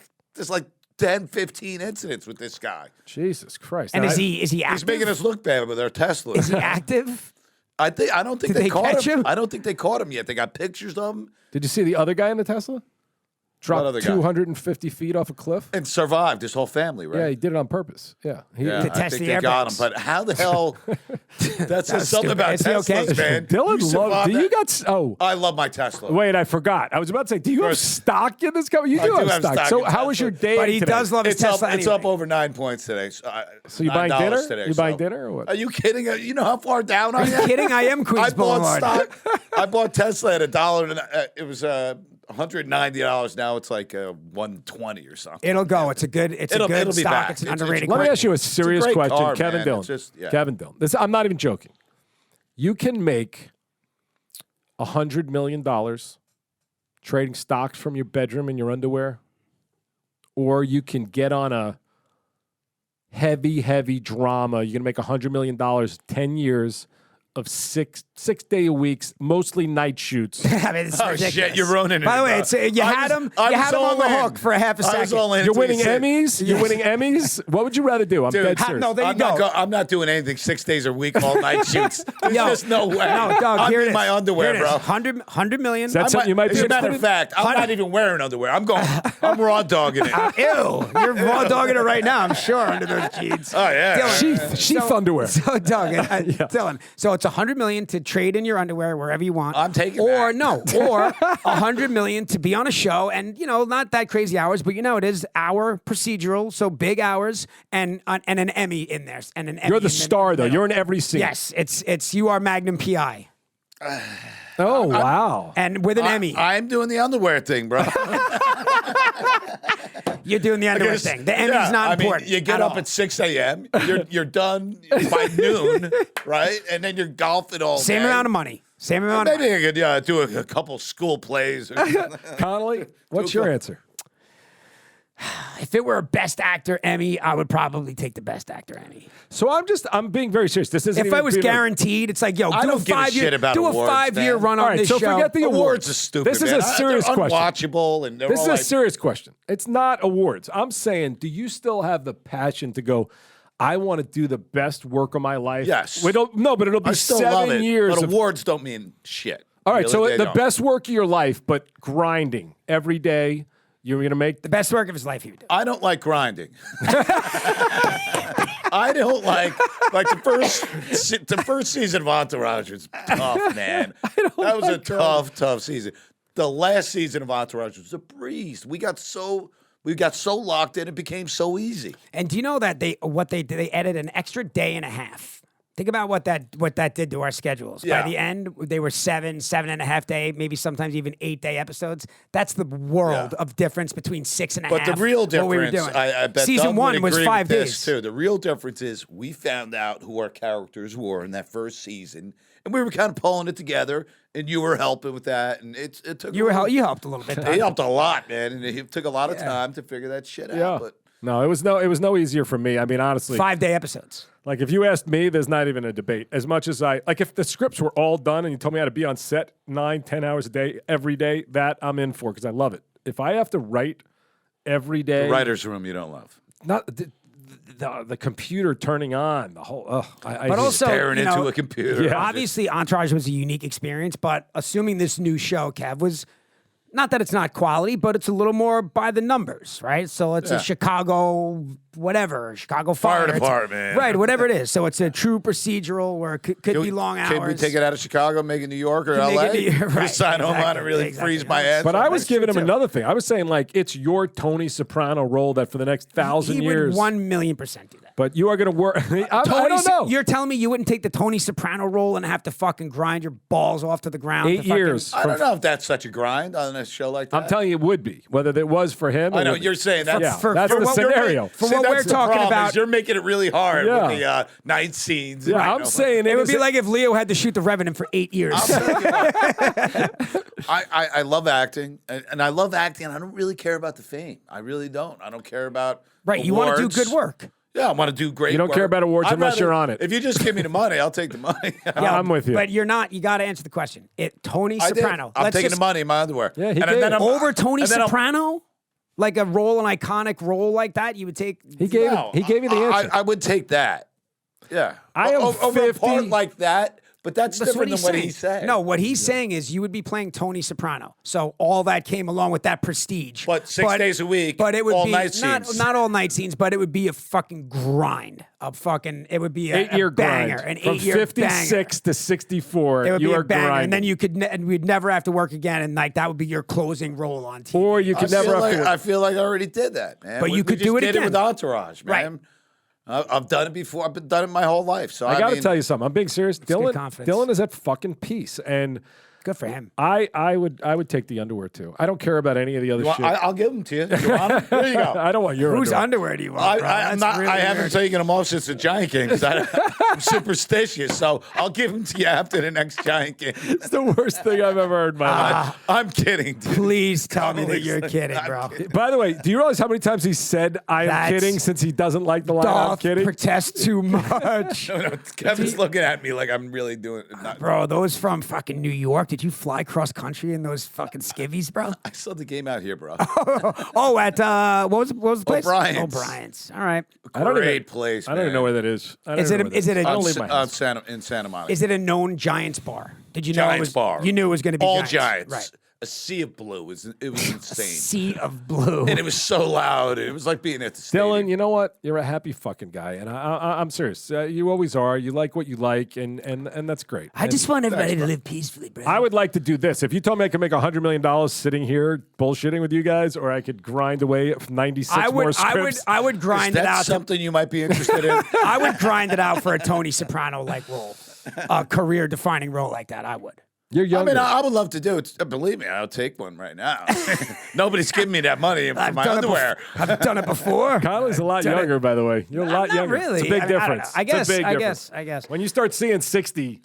10, 15 incidents with this guy. Jesus Christ! And Now, is he He's active? making us look bad with our Tesla. Is he active? I don't think Did they they caught catch him? I don't think they caught him yet. They got pictures of him Did you see the other guy in the Tesla? Dropped other guy? 250 feet off a cliff. and survived. His whole family, right? Yeah, he did it on purpose. Yeah, Yeah, To I test think the they got him. airbags. But how the hell? That says something stupid. about Is he okay? Teslas, man. Dylan You loved. survived Do you that. got? Oh, I love my Tesla. wait, I forgot. I was about to say, do you have First- stock in this company? You I do do have have stock. stock So in how was your Tesla. day? But he today? does love his It's up. Tesla It's anyway. up over 9 points today. So you buying $9 dinner? Today, You buying so- dinner or what? Are you kidding? You know how far down I Are you am? kidding? I am Queens I bought Boulevard. stock. I bought Tesla at $1. It was $190. Now it's like $120 or something. It'll go. It's a good. It'll good be stock. back. It's an It's- underrated. Let me company. ask you a serious great question, car, Kevin man. Dillon. It's just- yeah. Kevin Dillon. I'm not even joking. You can make $100 million trading stocks from your bedroom in your underwear, or you can get on a heavy drama. You're gonna make $100 million, 10 years of six-day a weeks, mostly night shoots. I mean, it's Oh, ridiculous. shit, you're ruining it. By the way, bro. it's you I had was- him. I You was had him on all the in. hook for a half a I was second. all in You're until winning you said- Emmys. You're winning Emmys. What would you rather do? I'm Dude, dead serious. no, there you go. I'm not doing anything 6 days a week, all night shoots. There's Yo, just no way. No, Doug, I'm here it in is. my underwear, Here it is. bro. 100 million. That's something you might As be a matter interested of in? fact, I'm not even wearing underwear. I'm raw dogging it. Ew, you're raw dogging it right now. I'm sure under those jeans. Oh, yeah. Dylan, Sheath underwear. So Doug, Dylan. So it's $100 million to trade in your underwear wherever you want. I'm taking or that. no, or $100 million to be on a show, and not that crazy hours, but it is hour procedural, so big hours, and an Emmy in there, and an Emmy. You're the in star, though. middle. You're in every scene. Yes, it's you are Magnum PI, Oh, wow. and with an Emmy, I'm doing the underwear thing, bro. you're doing the underwear Because- thing. The Emmy's yeah, not I mean, important. you get at up all. at 6 a.m. You're done by noon, right? And then you're golfing all Same day. amount of money. Same amount. Of Maybe I could do a couple school plays. Connolly, what's your answer? If it were a Best Actor Emmy, I would probably take the Best Actor Emmy. So I'm being very serious. This isn't If even I was being like- guaranteed, it's like, yo, I do a don't give a 5 year, shit about do a awards, 5-year man. run All on right, this so show. forget the Awards are stupid. This is man. a serious they're question. unwatchable, and they're This all is a like, serious question. It's not awards. I'm saying, do you still have the passion to go, I want to do the best work of my life. Yes. But it'll be I still love 7 it, years. but of, awards don't mean shit. all right, Really, so they the don't. best work of your life, but grinding every day. You're going to make The best work of his life he would do. I don't like grinding. I don't like the first season of Entourage was tough, man. That was a tough season. The last season of Entourage was a breeze. We got so locked in, it became so easy. And do you know that they added an extra day and a half? Think about what that did to our schedules. Yeah. By the end, they were 7.5 day, maybe sometimes even 8 day episodes. That's the world of difference between 6.5. But the real what we were difference, doing. I bet Season Doug one would was agree 5 with days. this too. The real difference is we found out who our characters were in that first season, and we were kind of pulling it together. And you were helping with that, and it took. You helped a little bit. He helped a lot, man, and it took a lot of time to figure that shit out. Yeah. But No, it was no easier for me. I mean, honestly, 5 day episodes. like if you asked me, there's not even a debate. As much as if the scripts were all done and you told me how to be on set 9-10 hours a day, every day, that I'm in for because I love it. If I have to write every day, the writer's room you don't love. not the computer turning on, the whole, But just- also, Staring you know, into a computer. Yeah. obviously, Entourage was a unique experience. But assuming this new show, Kev, was not that it's not quality, but it's a little more by the numbers, right? So it's Yeah. a Chicago, whatever, Chicago Fire Fire department. right? Whatever it is. So it's a true procedural where it could be long hours. Can we take it out of Chicago, make it New York or Make LA? it New- right, Just sign home on exactly, and really exactly. freeze my ass. But I was That's giving true, him too. another thing. I was saying like it's your Tony Soprano role that for the next 1,000 He years. would 1,000,000% do that. But you are going to work. I don't know. You're telling me you wouldn't take the Tony Soprano role and have to fucking grind your balls off to the ground? 8 to fucking- years. I don't know if that's such a grind on a show like that. I'm telling you, it would be. Whether it was for him. I or know would be. you're saying that. Yeah, for- that's for the what we're- scenario. for what we're talking about- You're making it really hard Yeah. with the night scenes. Yeah, You I'm know. saying It would is be like if Leo had to shoot The Revenant for 8 years. I love acting, and I love acting, and I don't really care about the fame. I really don't. I don't care about Right, you want to do awards. good work. Yeah, I want to do great You don't work. care about awards I'd unless rather- you're on it. If you just give me the money, I'll take the money. Yeah, I'm with you. But you're not. You got to answer the question. Tony I did. Soprano. I'm Let's taking just- the money in my underwear. Yeah, he and did. then I'm, over Tony and then I'm- Soprano. Like an iconic role like that, you would take. He gave No, he gave you the answer. I would take that. Yeah. I am over a 50. part like that, but that's That's different than what he said. No, what he's saying is you would be playing Tony Soprano. So all that came along with that prestige. But 6 days a week, But it would all be night not scenes. all night scenes, but it would be a fucking grind. It would be a 8-year banger, grind. an From 8-year 56 to 64. It would you be are a banger, grinding. and then you could, and we'd never have to work again, and like that would be your closing role on TV. or you I could never feel have like, to. I feel like I already did that, man. But you could just do it did again. with Entourage, Right. man. I've done it before. I've done it my whole life. So I got to mean, tell you something. I'm being serious. good confidence. Dillon is at fucking peace, and Good for him. I would take the underwear too. I don't care about any of the other shit. I'll give them to you. You want 'em? There you go. I don't want your Whose underwear. underwear do you want? bro? I'm That's not. really I haven't weird. taken them off since the Giant King because I'm superstitious. So I'll give them to you after the next Giant King. It's the worst thing I've ever heard in my life. I'm kidding. Dude. Please tell me that Totally you're kidding, I'm bro. kidding. By the way, do you realize how many times he said "I am That's- kidding" since he doesn't like the line "I'm Doth kidding"? protest too much. No, Kevin's looking at me like I'm really doing it. Not, Bro, those from fucking New York. Did you fly cross country in those fucking skivvies, bro? I saw the game out here, bro. Oh, at what was the place? O'Brien's. O'Brien's. All right. I don't Great even, place. I don't even know where that is. I don't Is even it know a- where is that it a- I don't On, leave my house. in Santa Monica. Is it a known Giants bar? Did you know it Giants was bar? You knew it was going to be all Giants. Giants? Right. A sea of blue. It was insane. Sea of blue. And it was so loud. It was like being at the stadium. Dillon, you know what? You're a happy fucking guy, and I'm serious. You always are. You like what you like, and that's great. I just want everybody to live peacefully, bro. I would like to do this. If you told me I could make $100 million sitting here bullshitting with you guys, or I could grind away 96 more scripts. I would Is grind it that out. to- something you might be interested in? I would grind it out for a Tony Soprano like role, a career defining role like that. I would. You're I younger. mean, I would love to do it. Believe me, I'll take one right now. Nobody's giving me that money for my underwear. I've done it before. Connolly's a lot Done it. younger, by the way. You're a lot not younger. really. It's a big I don't know. difference. I It's a guess- big I difference. guess. When you start seeing 60,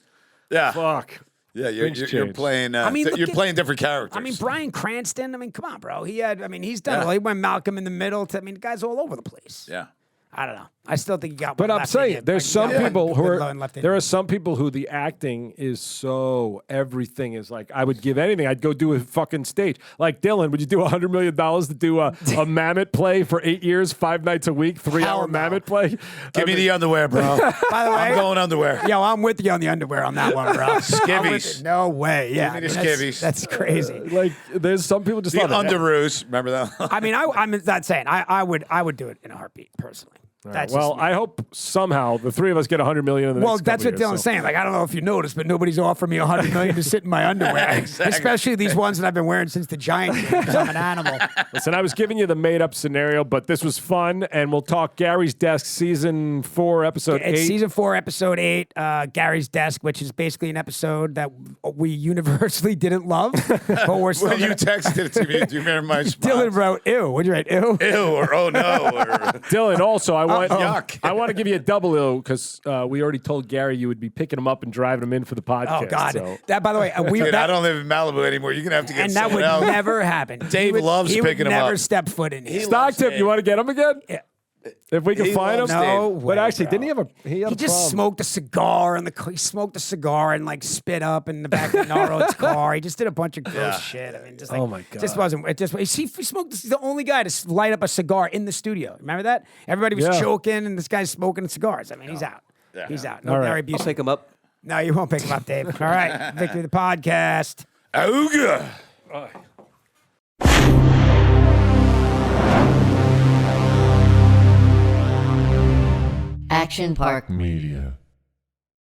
Yeah, fuck. yeah. You're Things you're change. playing. I mean, look you're at- playing different characters. I mean, Bryan Cranston. I mean, come on, bro. He's done Yeah. it. He went Malcolm in the Middle. The guy's all over the place. yeah. I don't know. I still think you got. But one I'm left in saying you. there's Like, some you got one people who good are line left in there you. are some people who the acting is so everything is like I would give anything. I'd go do a fucking stage. Like Dillon, would you do $100 million to do a Mammoth play for 8 years, 5 nights a week, 3-hour Hell no. Mammoth play? Give me the underwear, bro. By the way, I'm going underwear. Yo, I'm with you on the underwear on that one, bro. Skivvies. No way. Yeah, me the that's- skivvies. That's crazy. Like there's some people just The love it. underoos. Remember that? I mean, I'm not saying I would do it in a heartbeat personally. That's Well, just me. I hope somehow the three of us get $100 million. In the Well, next that's couple what years, Dylan's so. saying. Like, I don't know if you noticed, but nobody's offering me $100 million to sit in my underwear, especially these ones that I've been wearing since the Giant game because I'm an animal. Listen, I was giving you the made-up scenario, but this was fun, and we'll talk Gary's Desk season 4, episode 8. It's season 4, episode 8, Gary's Desk, which is basically an episode that we universally didn't love, but we're still. When you texted it to me, do you remember my response? Dylan wrote, "Ew." What'd you write? Ew. Ew, or oh no, or Dylan, also, I want Yuck. I want to give you a double ew because we already told Gary you would be picking him up and driving him in for the podcast. Oh God! so- That, by the way, dude, that, I don't live in Malibu anymore. You're gonna have to get and that someone would else. never happen. Dave loves he picking would him never up. step foot in here. Stock tip, Dave. you want to get him again? Yeah. If we can He find him. loves No Dave. way, But actually, bro. didn't he have a he had He a just problem. smoked a cigar he smoked a cigar and like spit up in the back of Naro's car. He just did a bunch of gross shit. I mean, just like, Oh, my just God. wasn't. It just he smoked. He's the only guy to light up a cigar in the studio. Remember that? Everybody was Yeah. choking, and this guy's smoking cigars. I mean, he's out. He's out. No All right. Gary I'll Busey. pick him up. No, you won't pick him up, Dave. All right, Victory the podcast. Ooga. Action Park Media.